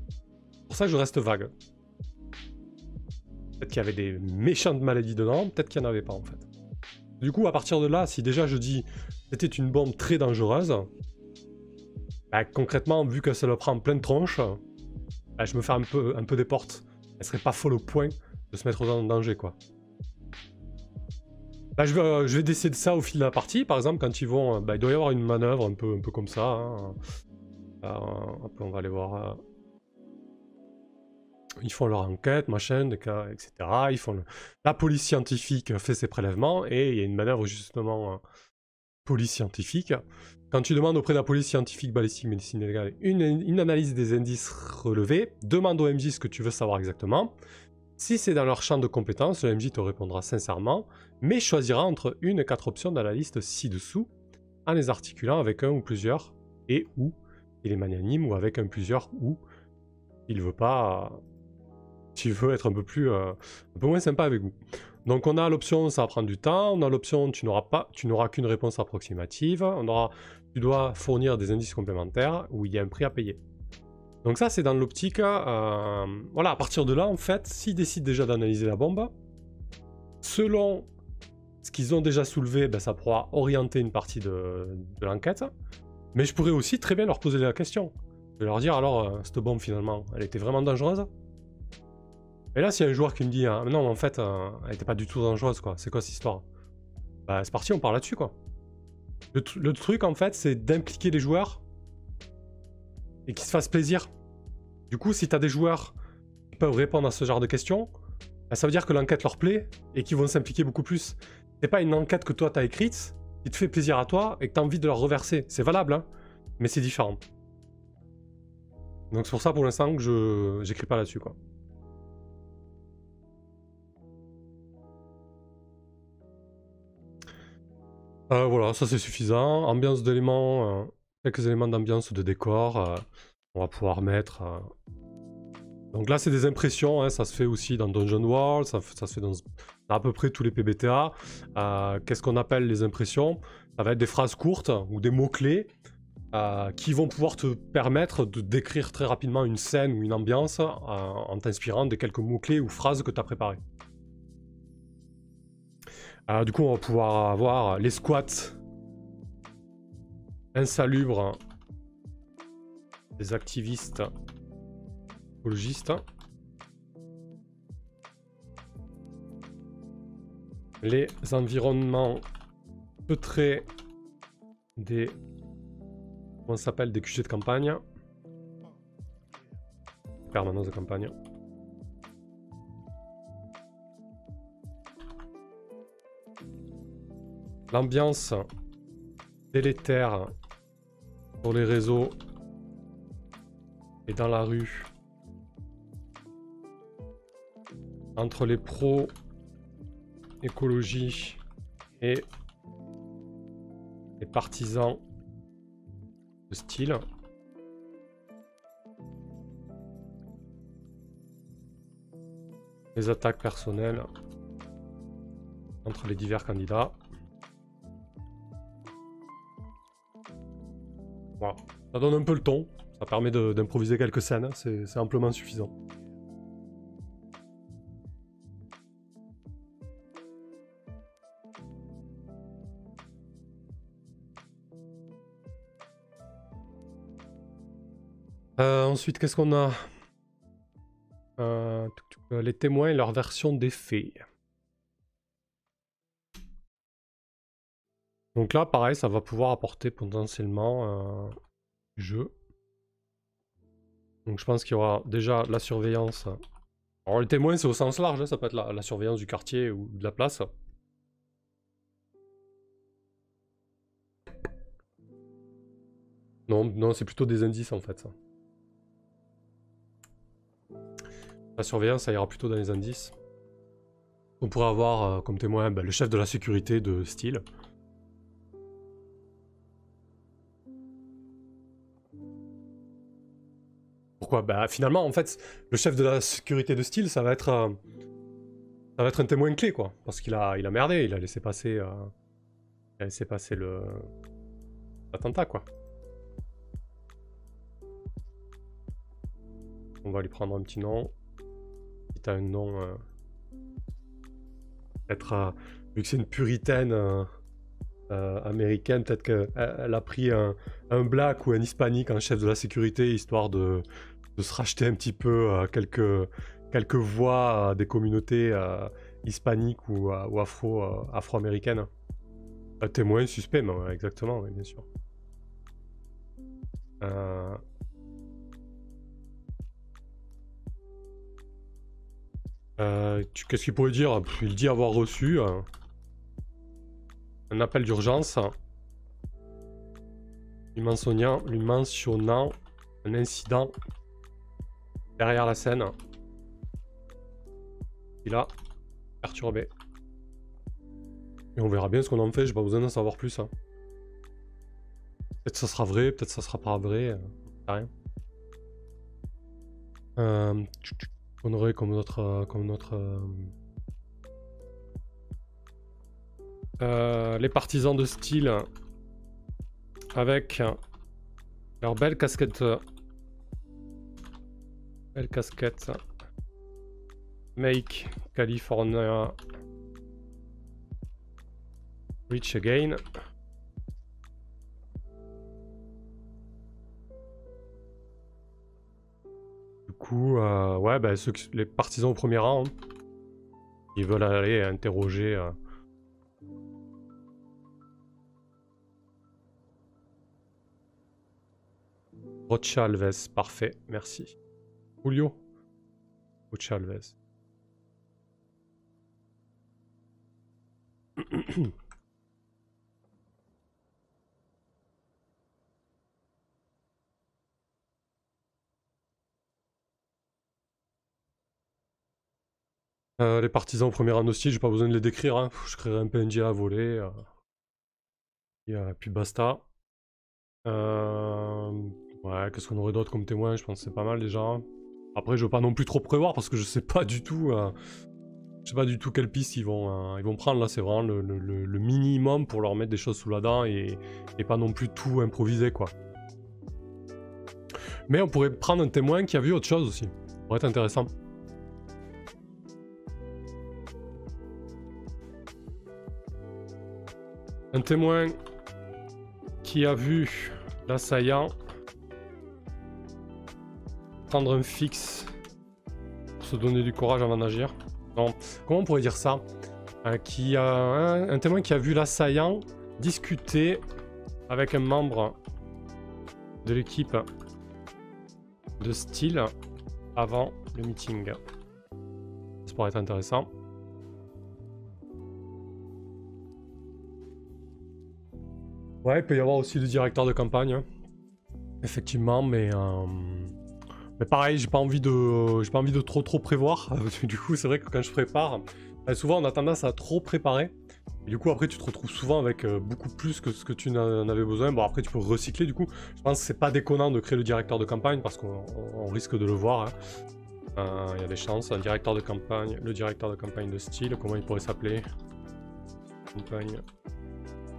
C'est pour ça que je reste vague. Peut-être qu'il y avait des méchantes maladies dedans, peut-être qu'il n'y en avait pas, en fait. Du coup, à partir de là, si déjà je dis c'était une bombe très dangereuse, bah, concrètement, vu que ça le prend en pleine tronche, bah, je me fais un peu des portes. Elle serait pas folle au point de se mettre en danger, quoi. Bah, je vais décider de ça au fil de la partie. Par exemple, quand ils vont... bah, il doit y avoir une manœuvre un peu comme ça. Hein. On va aller voir... Ils font leur enquête, machin, etc. Ils font la police scientifique fait ses prélèvements et il y a une manœuvre justement police scientifique. Quand tu demandes auprès de la police scientifique, balistique, médecine légale, une analyse des indices relevés, demande au MJ ce que tu veux savoir exactement. Si c'est dans leur champ de compétences, le MJ te répondra sincèrement, mais choisira entre une et 4 options dans la liste ci-dessous, en les articulant avec un ou plusieurs, et ou, il est magnanime, ou avec un plusieurs, ou il veut pas... tu veux être un peu moins sympa avec vous. Donc on a l'option ça va prendre du temps, on a l'option tu n'auras qu'une réponse approximative, tu dois fournir des indices complémentaires où il y a un prix à payer. Donc ça c'est dans l'optique, voilà, à partir de là en fait, s'ils décident déjà d'analyser la bombe, selon ce qu'ils ont déjà soulevé, ben, ça pourra orienter une partie de l'enquête, mais je pourrais aussi très bien leur poser la question, de leur dire alors, cette bombe finalement, elle était vraiment dangereuse? Et là, s'il y a un joueur qui me dit non, en fait, elle était pas du tout dangereuse, quoi. C'est quoi cette histoire? Bah, c'est parti, on part là-dessus, quoi. Le truc, en fait, c'est d'impliquer les joueurs et qu'ils se fassent plaisir. Du coup, si t'as des joueurs qui peuvent répondre à ce genre de questions, bah, ça veut dire que l'enquête leur plaît et qu'ils vont s'impliquer beaucoup plus. C'est pas une enquête que toi t'as écrite, qui te fait plaisir à toi et que t'as envie de leur reverser. C'est valable, hein, mais c'est différent. Donc c'est pour ça, pour l'instant, que j'écris pas là-dessus, quoi. Voilà, ça c'est suffisant. Ambiance d'éléments, quelques éléments d'ambiance de décor. On va pouvoir mettre... Donc là c'est des impressions, hein, ça se fait aussi dans Dungeon World, ça se fait dans à peu près tous les PBTA. Qu'est-ce qu'on appelle les impressions? Ça va être des phrases courtes ou des mots-clés qui vont pouvoir te permettre de décrire très rapidement une scène ou une ambiance en t'inspirant des quelques mots-clés ou phrases que tu as préparées. Du coup, on va pouvoir avoir les squats insalubres des activistes écologistes, les environnements feutrés des... comment ça s'appelle, des QG de campagne, permanence de campagne. L'ambiance délétère sur les réseaux et dans la rue entre les pros écologie et les partisans de style. Les attaques personnelles entre les divers candidats. Voilà, ça donne un peu le ton, ça permet d'improviser quelques scènes, c'est amplement suffisant. Ensuite, qu'est-ce qu'on a? Les témoins et leur version des faits. Donc là, pareil, ça va pouvoir apporter potentiellement du jeu. Donc je pense qu'il y aura déjà la surveillance. Alors les témoins, c'est au sens large, hein, ça peut être la surveillance du quartier ou de la place. Non, non, c'est plutôt des indices en fait, ça. La surveillance, ça ira plutôt dans les indices. On pourrait avoir comme témoin le chef de la sécurité de Steel. Pourquoi? Bah finalement, en fait, le chef de la sécurité de Steel, ça va être un témoin clé, quoi. Parce qu'il a merdé, il a laissé passer, l'attentat, quoi. On va lui prendre un petit nom. Si t'as un nom... peut-être, vu que c'est une puritaine américaine, peut-être qu'elle a pris un black ou un hispanique en chef de la sécurité, histoire de se racheter un petit peu quelques voix des communautés hispaniques ou afro-américaines. Un témoin suspect, mais ouais, exactement, oui, bien sûr. Qu'est-ce qu'il pourrait dire? Il dit avoir reçu un appel d'urgence lui mentionnant un incident derrière la scène qui l'a perturbé. Et on verra bien ce qu'on en fait, j'ai pas besoin d'en savoir plus. Hein. Peut-être ça sera vrai, peut-être ça sera pas vrai, rien. On aurait comme notre... les partisans de Steel avec leur belle casquette. Belle casquette. Make California rich again. Du coup, ouais, bah, les partisans au premier rang, hein, ils veulent aller interroger. Rocha Alves, parfait, merci. Julio Rocha Alves. Les partisans au premier rang aussi, j'ai pas besoin de les décrire, hein. Je créerai un PNJ à voler. Et puis basta. Ouais, qu'est-ce qu'on aurait d'autre comme témoin? Je pense que c'est pas mal déjà. Après, je veux pas non plus trop prévoir parce que je sais pas du tout. Je sais pas du tout quelle piste ils vont prendre. Là, c'est vraiment le minimum pour leur mettre des choses sous la dent et pas non plus tout improviser, quoi. Mais on pourrait prendre un témoin qui a vu autre chose aussi. Ça pourrait être intéressant. Un témoin qui a vu l'assaillant prendre un fixe pour se donner du courage avant d'agir. Non, comment on pourrait dire ça? Qui a un témoin qui a vu l'assaillant discuter avec un membre de l'équipe de Steel avant le meeting. Ça pourrait être intéressant. Ouais, il peut y avoir aussi le directeur de campagne, hein. Effectivement, mais pareil, j'ai pas envie de trop prévoir. Du coup, c'est vrai que quand je prépare, souvent on a tendance à trop préparer. Et du coup, après, tu te retrouves souvent avec beaucoup plus que ce que tu n'en avais besoin. Bon, après, tu peux recycler. Du coup, je pense que c'est pas déconnant de créer le directeur de campagne parce qu'on risque de le voir. Il y a des chances. Le directeur de campagne de Steel, comment il pourrait s'appeler? Campagne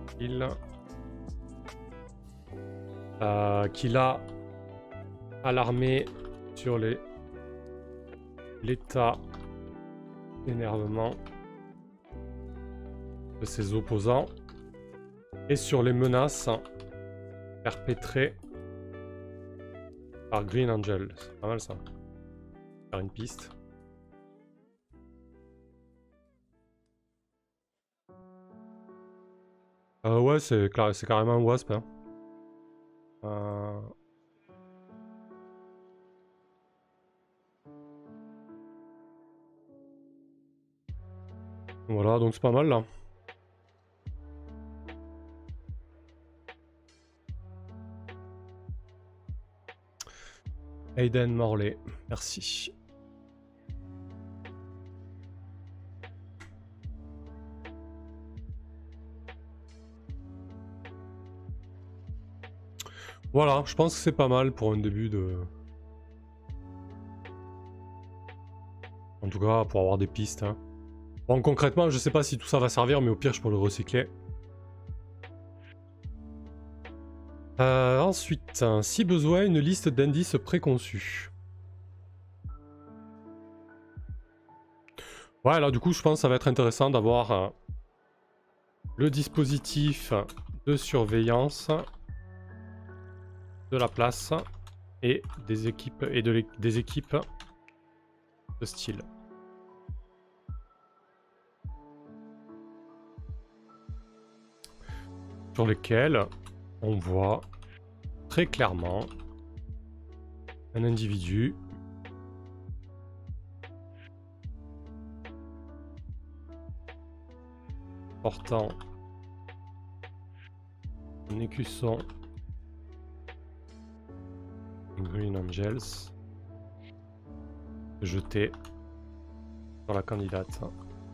Steel. Qu'il a alarmé sur l'état d'énervement de ses opposants et sur les menaces perpétrées par Green Angel. C'est pas mal ça. Faire une piste. Ouais, c'est carrément un wasp. Hein. Voilà, donc c'est pas mal là. Aiden Morley, merci. Voilà, je pense que c'est pas mal pour un début de... En tout cas, pour avoir des pistes. Hein. Bon, concrètement, je sais pas si tout ça va servir, mais au pire, je peux le recycler. Ensuite, si besoin, une liste d'indices préconçus. Ouais, là, du coup, je pense que ça va être intéressant d'avoir le dispositif de surveillance de la place et des équipes des équipes de style. Sur lesquels on voit très clairement un individu portant un écusson Green Angels jeté sur la candidate.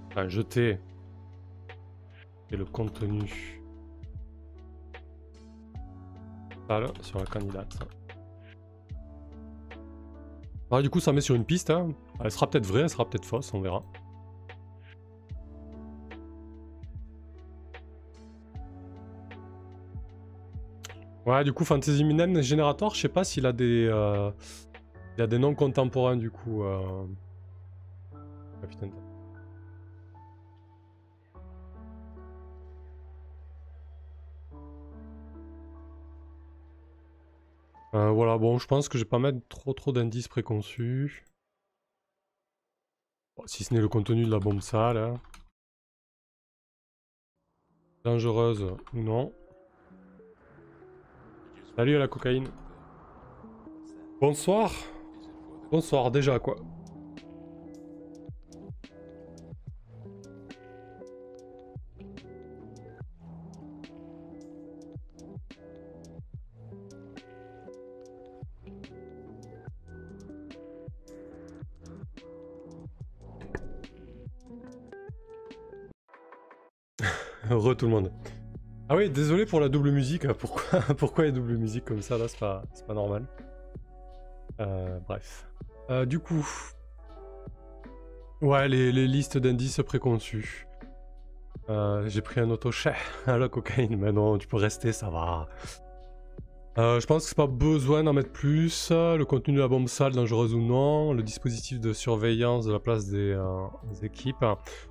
Enfin, jeté et le contenu sur la candidate. Ah, du coup, ça met sur une piste. Hein. Elle sera peut-être vraie, elle sera peut-être fausse, on verra. Ouais, du coup, Fantasy Minen Generator, je sais pas s'il a des noms contemporains, du coup. Capitaine. Voilà, bon, je pense que je vais pas mettre trop d'indices préconçus. Bon, si ce n'est le contenu de la bombe sale. Hein. Dangereuse ou non. Salut à la cocaïne. Bonsoir. Bonsoir, déjà, quoi. Heureux tout le monde. Ah oui, désolé pour la double musique. Pourquoi il y a double musique comme ça, là, c'est pas normal. Bref. Du coup... Ouais, les listes d'indices préconçus. J'ai pris un auto-chef à la cocaïne, mais non, tu peux rester, ça va. Je pense que c'est pas besoin d'en mettre plus. Le contenu de la bombe sale, dangereuse ou non. Le dispositif de surveillance de la place des équipes.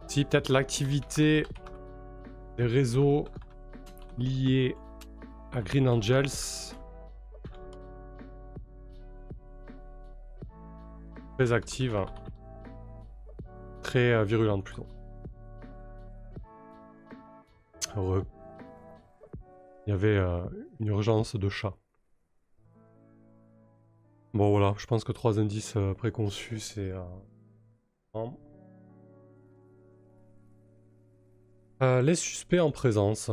Si, peut-être l'activité des réseaux liés à Green Angels. Très active. Très virulente plutôt. Heureux. Il y avait une urgence de chat. Bon voilà, je pense que 3 indices préconçus, c'est... les suspects en présence.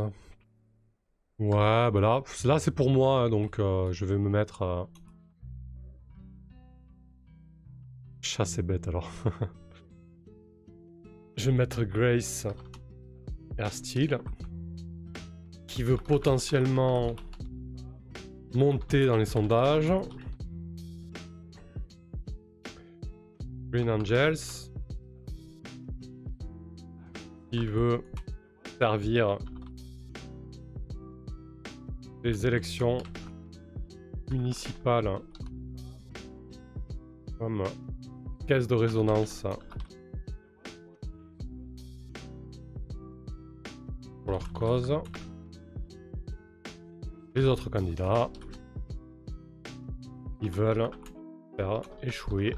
Ouais, bah là c'est pour moi, hein, donc je vais me mettre... Chasse et bête alors. Je vais mettre Grace Airsteel, qui veut potentiellement monter dans les sondages. Green Angels, qui veut servir les élections municipales comme caisse de résonance pour leur cause. Les autres candidats, ils veulent faire échouer.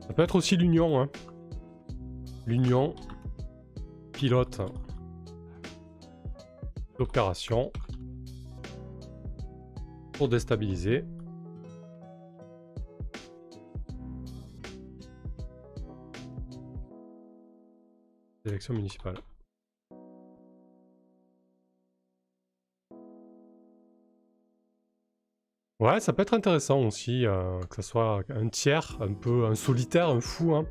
Ça peut être aussi l'Union. Hein. L'Union pilote l'opération pour déstabiliser. L'élection municipale. Ouais, ça peut être intéressant aussi, que ce soit un tiers, un peu un solitaire, un fou, hein.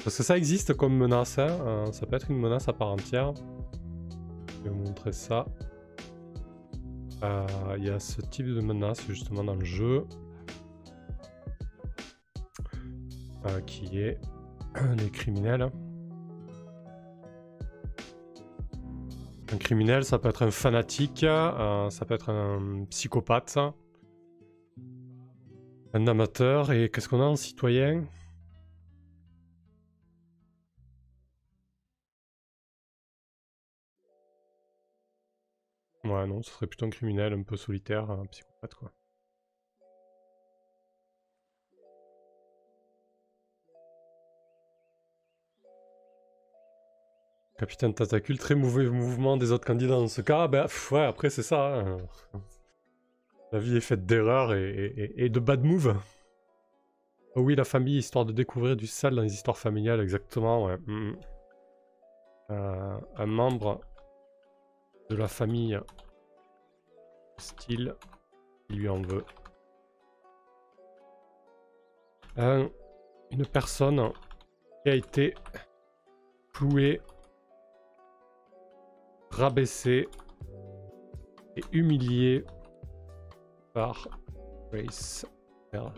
Parce que ça existe comme menace, hein. Ça peut être une menace à part entière. Je vais vous montrer ça. Il y a ce type de menace justement dans le jeu. Qui est des criminels. Un criminel, ça peut être un fanatique, ça peut être un psychopathe, un amateur, et qu'est-ce qu'on a en citoyen? Ouais, non, ce serait plutôt un criminel un peu solitaire, un psychopathe, quoi. Capitaine Tentacule, très mauvais mouvement des autres candidats dans ce cas. Ben, ouais, après, c'est ça. Hein. La vie est faite d'erreurs et de bad moves. Oh oui, la famille, histoire de découvrir du sale dans les histoires familiales, exactement, ouais. Un membre de la famille style, il lui en veut. Une personne qui a été clouée, rabaissée et humiliée par Grace. Ça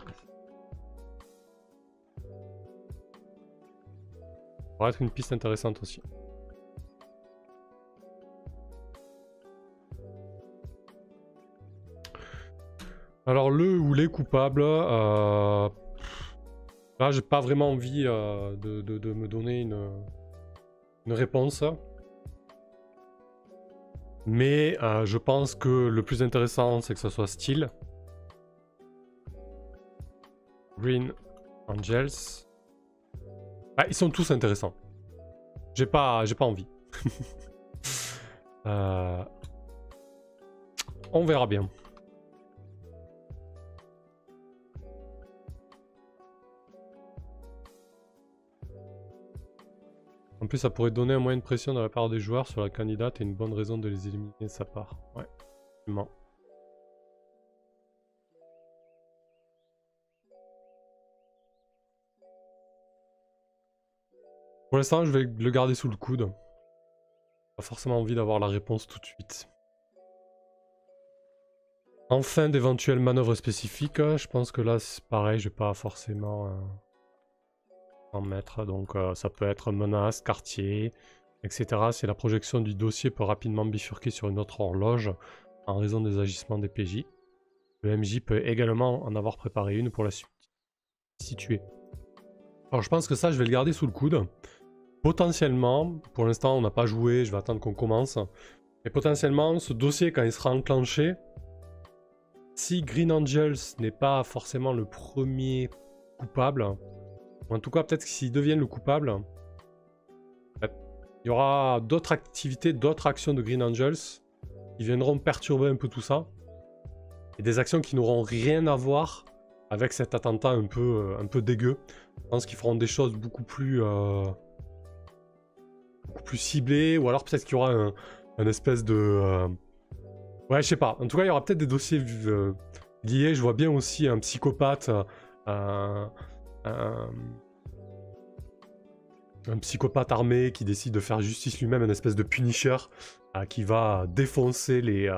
pourrait être une piste intéressante aussi. Alors le ou les coupables, là j'ai pas vraiment envie de me donner une réponse. Mais je pense que le plus intéressant c'est que ça soit Steel. Green Angels. Ah, ils sont tous intéressants. J'ai pas envie. On verra bien. En plus, ça pourrait donner un moyen de pression de la part des joueurs sur la candidate et une bonne raison de les éliminer de sa part. Ouais, effectivement. Pour l'instant, je vais le garder sous le coude. Pas forcément envie d'avoir la réponse tout de suite. Enfin, d'éventuelles manœuvres spécifiques. Je pense que là, c'est pareil, je vais pas forcément en mettre. Donc, ça peut être menace, quartier, etc. Si la projection du dossier peut rapidement bifurquer sur une autre horloge en raison des agissements des PJ. Le MJ peut également en avoir préparé une pour la situer. Alors, je pense que ça, je vais le garder sous le coude. Potentiellement, pour l'instant, on n'a pas joué, je vais attendre qu'on commence. Et potentiellement, ce dossier, quand il sera enclenché, si Green Angels n'est pas forcément le premier coupable, ou en tout cas, peut-être que s'il devient le coupable, il y aura d'autres activités, d'autres actions de Green Angels qui viendront perturber un peu tout ça. Et des actions qui n'auront rien à voir avec cet attentat un peu dégueu. Je pense qu'ils feront des choses beaucoup plus ciblées, ou alors peut-être qu'il y aura un espèce de... Ouais, je sais pas. En tout cas, il y aura peut-être des dossiers liés. Je vois bien aussi un psychopathe, un psychopathe armé qui décide de faire justice lui-même, une espèce de Punisher qui va défoncer les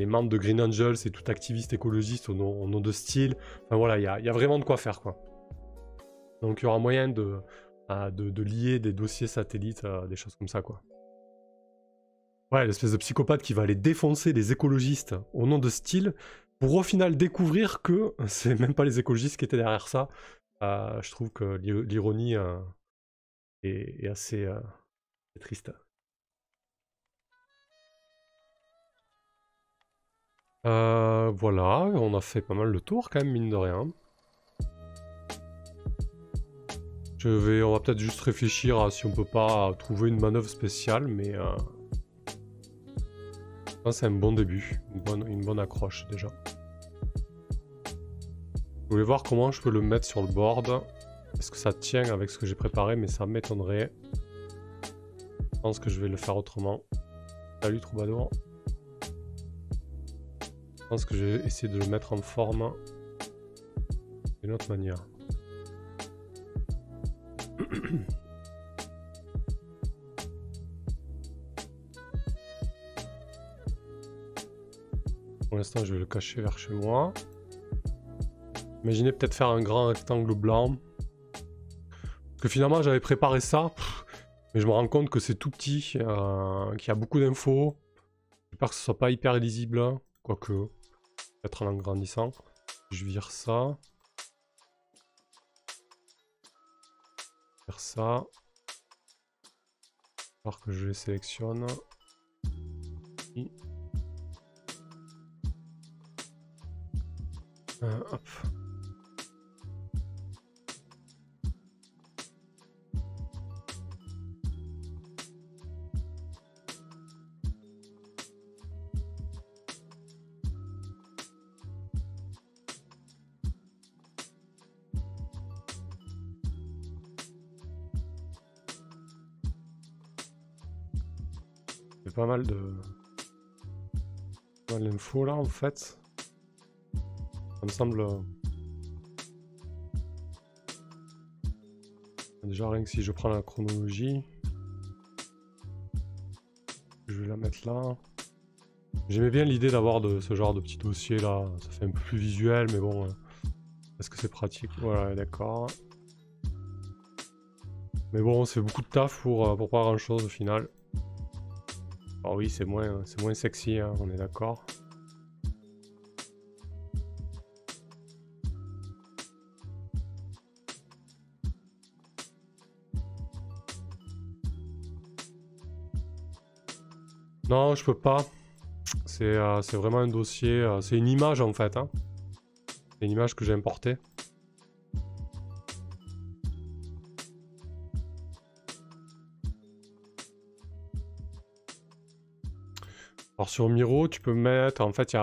membres de Green Angels et tout activiste écologiste au nom de Steel. Enfin voilà, il y a vraiment de quoi faire, quoi. Donc il y aura moyen de lier des dossiers satellites, des choses comme ça, quoi. Ouais, l'espèce de psychopathe qui va aller défoncer les écologistes au nom de Steel, pour au final découvrir que c'est même pas les écologistes qui étaient derrière ça. Je trouve que l'ironie est assez triste. Voilà, on a fait pas mal le tour quand même, mine de rien. On va peut-être juste réfléchir à si on peut pas trouver une manœuvre spéciale, mais c'est un bon début, une bonne accroche déjà. Je voulais voir comment je peux le mettre sur le board. Est-ce que ça tient avec ce que j'ai préparé, mais ça m'étonnerait. Je pense que je vais le faire autrement. Salut Troubadour. Je pense que j'ai essayé de le mettre en forme d'une autre manière. Pour l'instant, je vais le cacher vers chez moi. Imaginez peut-être faire un grand rectangle blanc. Parce que finalement, j'avais préparé ça. Mais je me rends compte que c'est tout petit, qu'il y a beaucoup d'infos. J'espère que ce soit pas hyper lisible. Quoique, peut-être en grandissant. Je vire ça. Faire ça. Alors que je les sélectionne. Hop. C'est pas mal d'infos là en fait. Ça me semble... Déjà rien que si je prends la chronologie, je vais la mettre là. J'aimais bien l'idée d'avoir ce genre de petit dossier là, ça fait un peu plus visuel mais bon, est-ce que c'est pratique? Voilà, d'accord. Mais bon, c'est beaucoup de taf pour pas grand chose au final. Alors oui, c'est moins sexy, hein, on est d'accord. Non, je peux pas. C'est vraiment un dossier, c'est une image en fait. Hein. C'est une image que j'ai importée. Alors sur Miro, tu peux mettre, en fait, tu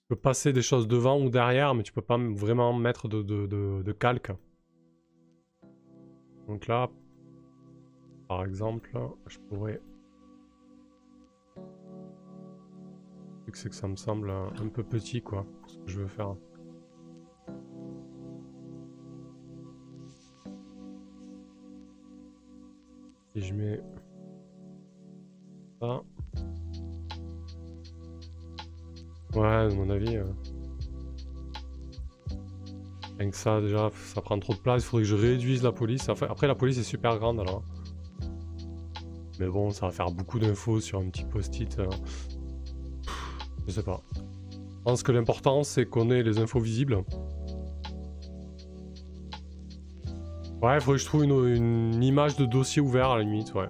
peux passer des choses devant ou derrière, mais tu peux pas vraiment mettre de calque. Donc là, par exemple, je pourrais... Le truc c'est que ça me semble un peu petit, quoi, pour ce que je veux faire. Et je mets ça. Ouais, à mon avis. Rien que ça, déjà, ça prend trop de place. Il faudrait que je réduise la police. Enfin, après, la police est super grande alors. Mais bon, ça va faire beaucoup d'infos sur un petit post-it. Je sais pas. Je pense que l'important, c'est qu'on ait les infos visibles. Ouais, il faudrait que je trouve une image de dossier ouvert à la limite, ouais.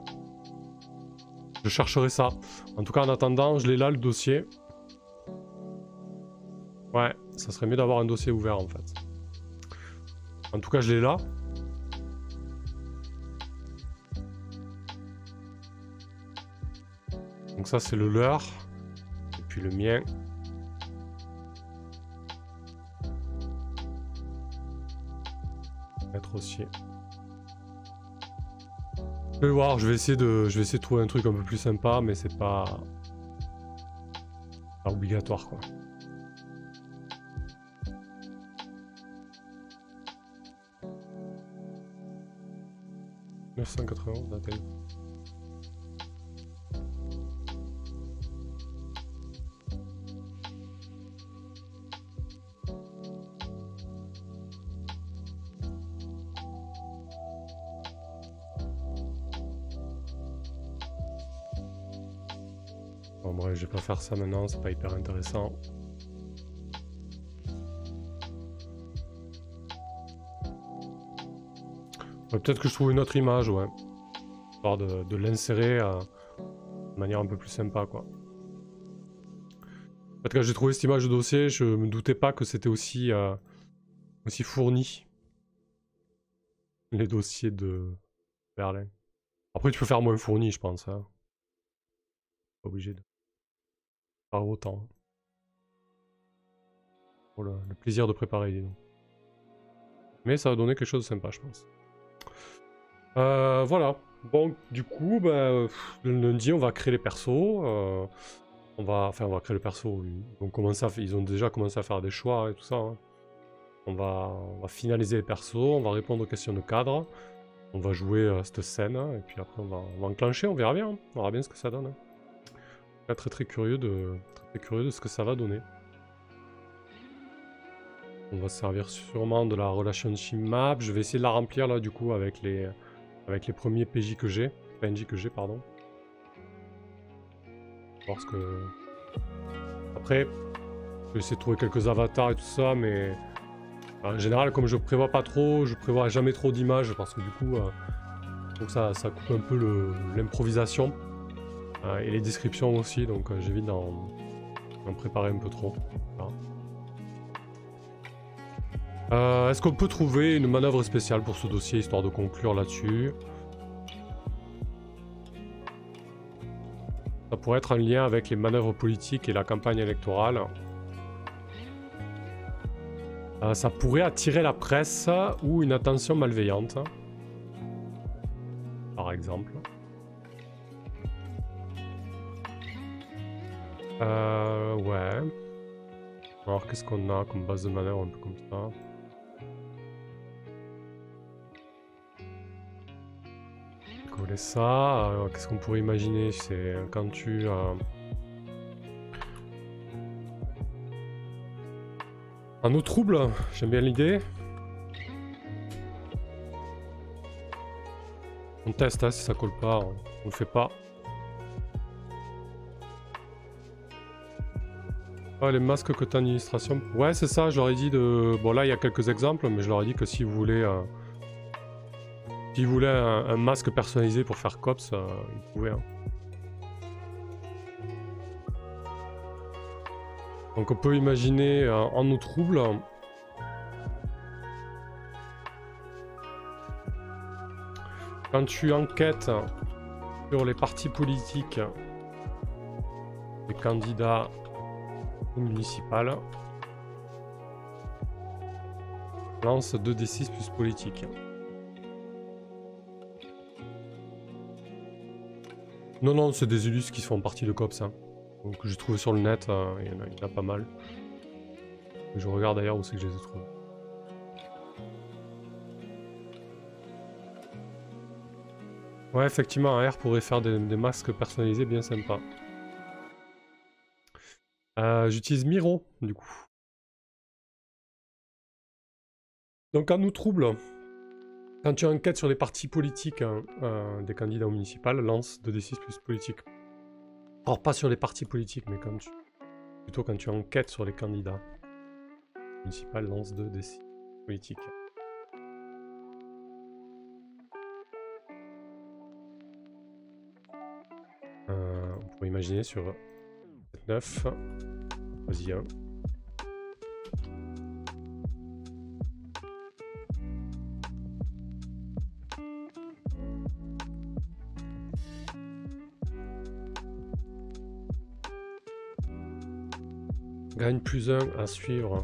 Je chercherai ça. En tout cas, en attendant, je l'ai là, le dossier. Ouais, ça serait mieux d'avoir un dossier ouvert, en fait. En tout cas, je l'ai là. Donc ça, c'est le leur. Et puis le mien. Mettre aussi. Je vais voir, je vais essayer de trouver un truc un peu plus sympa, mais c'est pas obligatoire, quoi. « 991 d'Athènes. » Bon bref, je vais pas faire ça maintenant, c'est pas hyper intéressant. Ouais, peut-être que je trouve une autre image, ouais. Histoire de l'insérer de manière un peu plus sympa, quoi. En fait, quand j'ai trouvé cette image de dossier, je me doutais pas que c'était aussi fourni. Les dossiers de Berlin. Après, tu peux faire moins fourni, je pense. Hein. Pas obligé de faire autant. Pour le plaisir de préparer, dis donc. Mais ça va donner quelque chose de sympa, je pense. Voilà. Bon, du coup, bah, le lundi, on va créer les persos. on va créer le perso. Ils ont déjà commencé à faire des choix et tout ça. Hein. On va finaliser les persos, on va répondre aux questions de cadre. On va jouer cette scène, et puis après on va enclencher, on verra bien. Hein. On verra bien ce que ça donne. Hein. Très curieux de ce que ça va donner. On va se servir sûrement de la relationship map. Je vais essayer de la remplir là du coup avec les premiers PNJ que j'ai, pardon. Voir ce que... Après, je vais essayer de trouver quelques avatars et tout ça, mais en général, comme je prévois pas trop, je prévois jamais trop d'images parce que du coup, donc ça coupe un peu l'improvisation et les descriptions aussi, donc j'évite d'en préparer un peu trop. Voilà. Est-ce qu'on peut trouver une manœuvre spéciale pour ce dossier, histoire de conclure là-dessus? Ça pourrait être en lien avec les manœuvres politiques et la campagne électorale. Ça pourrait attirer la presse ou une attention malveillante. Par exemple. Ouais. Alors qu'est-ce qu'on a comme base de manœuvre un peu comme ça? Coller ça. Qu'est-ce qu'on pourrait imaginer? C'est quand tu... Un eau trouble, j'aime bien l'idée. On teste hein, si ça colle pas, on le fait pas. Ah, les masques côté administration. Ouais, c'est ça, je leur ai dit de... Bon, là, il y a quelques exemples, mais je leur ai dit que si vous voulez... un masque personnalisé pour faire cops, ils pouvaient. Hein. Donc on peut imaginer en eau trouble. Quand tu enquêtes sur les partis politiques des candidats au municipal, lance 2d6 plus politique. Non, c'est des Ulus qui font partie de cops. Hein. Donc j'ai trouvé sur le net, il y en a pas mal. Je regarde d'ailleurs où c'est que je les ai trouvés. Ouais, effectivement, un R pourrait faire des masques personnalisés bien sympa. J'utilise Miro, du coup. Donc, en nous trouble, quand tu enquêtes sur les partis politiques des candidats au municipal, lance 2d6 plus politique. Alors, pas sur les partis politiques, mais plutôt quand tu enquêtes sur les candidats municipaux, lance 2d6 politique. On pourrait imaginer sur 9. Vas-y, hein. Gagne plus 1 à suivre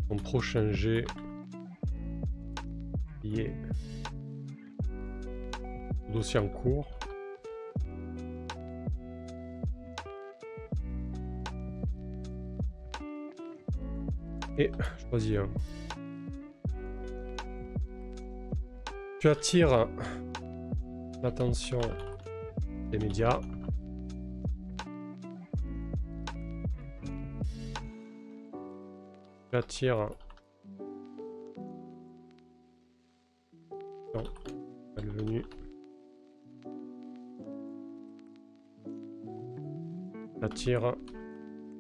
ton prochain jet. Yeah. Dossier en cours. Et choisis un. Tu attires l'attention des médias. Tu attires... Non, elle est venue. Tu attires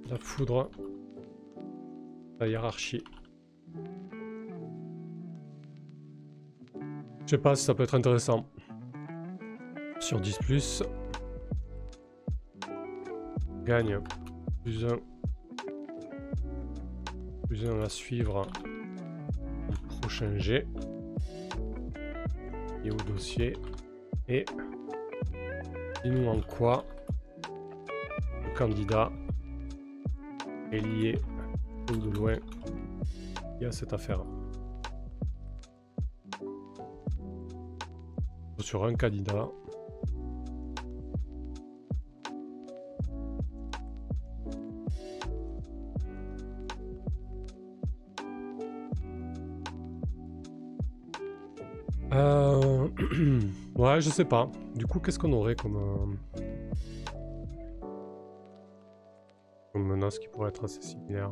la foudre. La hiérarchie. Je sais pas si ça peut être intéressant. Sur 10+. Gagne plus 1. Plus 1 à suivre le prochain jet. Et au dossier. Et dis-nous en quoi le candidat est lié ou de loin il y a cette affaire. Sur un candidat. Ouais, je sais pas. Du coup, qu'est-ce qu'on aurait comme menace qui pourrait être assez similaire?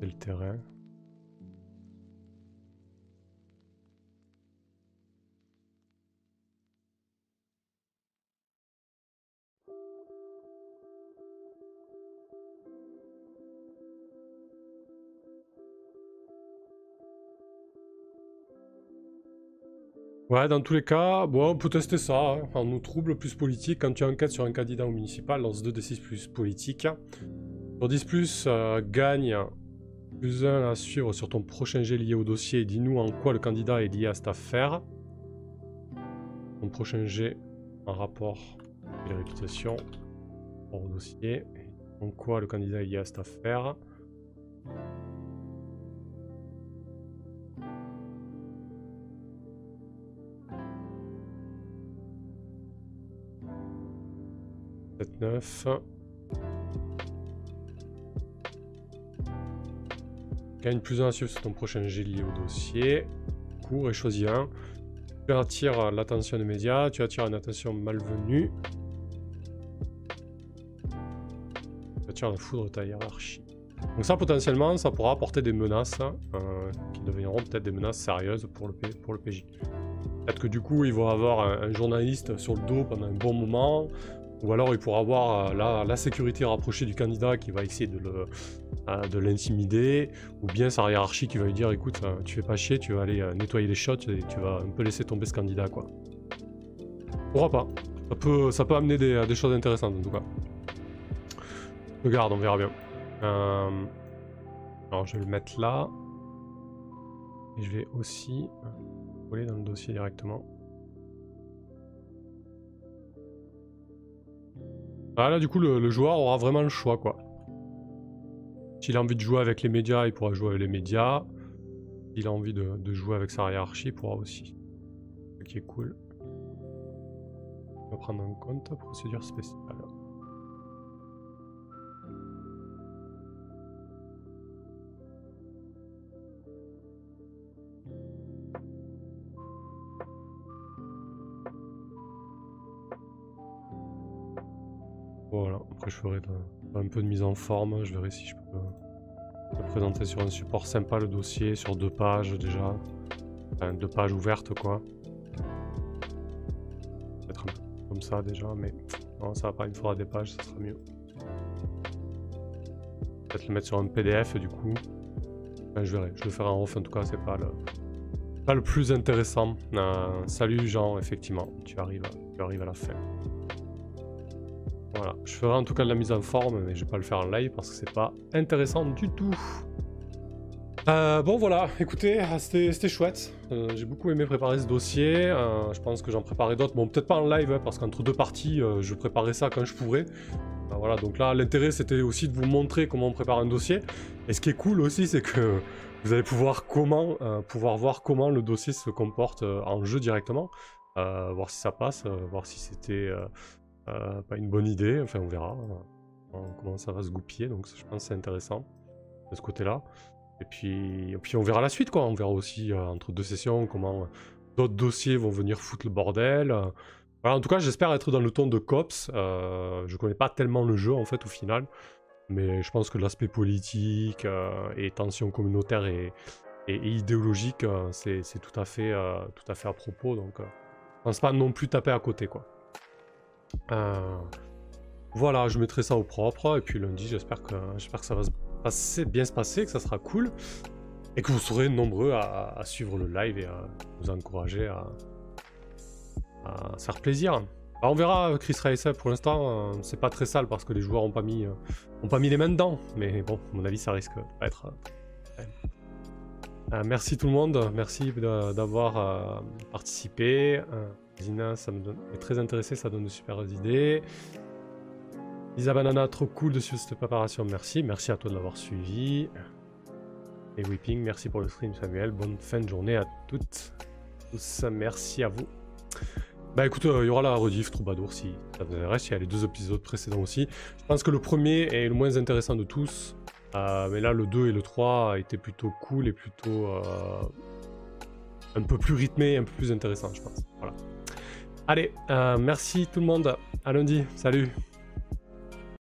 C'est le terrain. Ouais, dans tous les cas, bon, on peut tester ça. Hein. En nous trouble plus politique, quand tu enquêtes sur un candidat au municipal, lance 2d6 plus politique. Sur 10 plus, gagne plus 1 à suivre sur ton prochain jet lié au dossier. Dis-nous en quoi le candidat est lié à cette affaire. Ton prochain jet en rapport avec la réputation au dossier. En quoi le candidat est lié à cette affaire. « 9. Gagne plus 1 à suivre sur ton prochain jet lié au dossier. Cours et choisis un. Tu attires l'attention des médias, tu attires une attention malvenue. Tu attires la foudre de ta hiérarchie. Donc ça, potentiellement, ça pourra apporter des menaces qui deviendront peut-être des menaces sérieuses pour le PJ. Peut-être que du coup, ils vont avoir un journaliste sur le dos pendant un bon moment, ou alors il pourra avoir la sécurité rapprochée du candidat qui va essayer de l'intimider, ou bien sa hiérarchie qui va lui dire écoute, tu fais pas chier, tu vas aller nettoyer les shots et tu vas un peu laisser tomber ce candidat, quoi. Pourquoi pas? Ça peut amener des choses intéressantes en tout cas. Regarde, on verra bien. Alors je vais le mettre là. Et je vais aussi coller dans le dossier directement. Ah là du coup le joueur aura vraiment le choix, quoi. S'il a envie de jouer avec les médias, il pourra jouer avec les médias. S'il a envie de jouer avec sa hiérarchie, il pourra aussi. Ce qui est cool. On va prendre en compte procédure spéciale. Voilà, après je ferai un peu de mise en forme, je verrai si je peux présenter sur un support sympa le dossier, sur 2 pages déjà. Enfin, 2 pages ouvertes, quoi. Peut-être un peu comme ça déjà, mais non, ça va pas, il me faudra des pages, ça sera mieux. Peut-être le mettre sur un PDF du coup. Enfin, je verrai, je le ferai en off en tout cas, c'est pas le plus intéressant. Salut Jean, effectivement, tu arrives à la fin. Voilà, je ferai en tout cas de la mise en forme, mais je vais pas le faire en live parce que c'est pas intéressant du tout. Bon voilà, écoutez, c'était chouette. J'ai beaucoup aimé préparer ce dossier. Je pense que j'en préparerai d'autres. Bon, peut-être pas en live, hein, parce qu'entre 2 parties, je préparerai ça quand je pourrai. Voilà, donc là, l'intérêt, c'était aussi de vous montrer comment on prépare un dossier. Et ce qui est cool aussi, c'est que vous allez pouvoir voir comment le dossier se comporte en jeu directement. Voir si ça passe, voir si c'était pas une bonne idée. Enfin, on verra comment ça va se goupiller. Donc je pense que c'est intéressant de ce côté-là. Et puis on verra la suite, quoi. On verra aussi entre 2 sessions comment d'autres dossiers vont venir foutre le bordel. Voilà, en tout cas, j'espère être dans le ton de Cops. Je connais pas tellement le jeu en fait au final, mais je pense que l'aspect politique et tension communautaire et idéologique, c'est tout à fait à propos. Donc, je pense pas non plus taper à côté, quoi. Voilà, je mettrai ça au propre. Et puis lundi, j'espère que ça va bien se passer, que ça sera cool. Et que vous serez nombreux à suivre le live et à vous encourager à se faire plaisir. Bah, on verra Chris Racer, pour l'instant, c'est pas très sale parce que les joueurs ont pas mis les mains dedans. Mais bon, à mon avis, ça risque de pas être... merci tout le monde, merci d'avoir participé. Zina, ça me est très intéressé, ça donne de super idées. Lisa Banana, trop cool de suivre cette préparation, merci. Merci à toi de l'avoir suivi. Et Whipping, merci pour le stream Samuel. Bonne fin de journée à toutes. Tous, merci à vous. Bah écoute, il y aura la rediff Troubadour si ça vous intéresse. Il y a les 2 épisodes précédents aussi. Je pense que le premier est le moins intéressant de tous. Mais là, le 2 et le 3 étaient plutôt cool et plutôt un peu plus rythmé, un peu plus intéressant, je pense. Voilà. Allez, merci tout le monde. À lundi. Salut.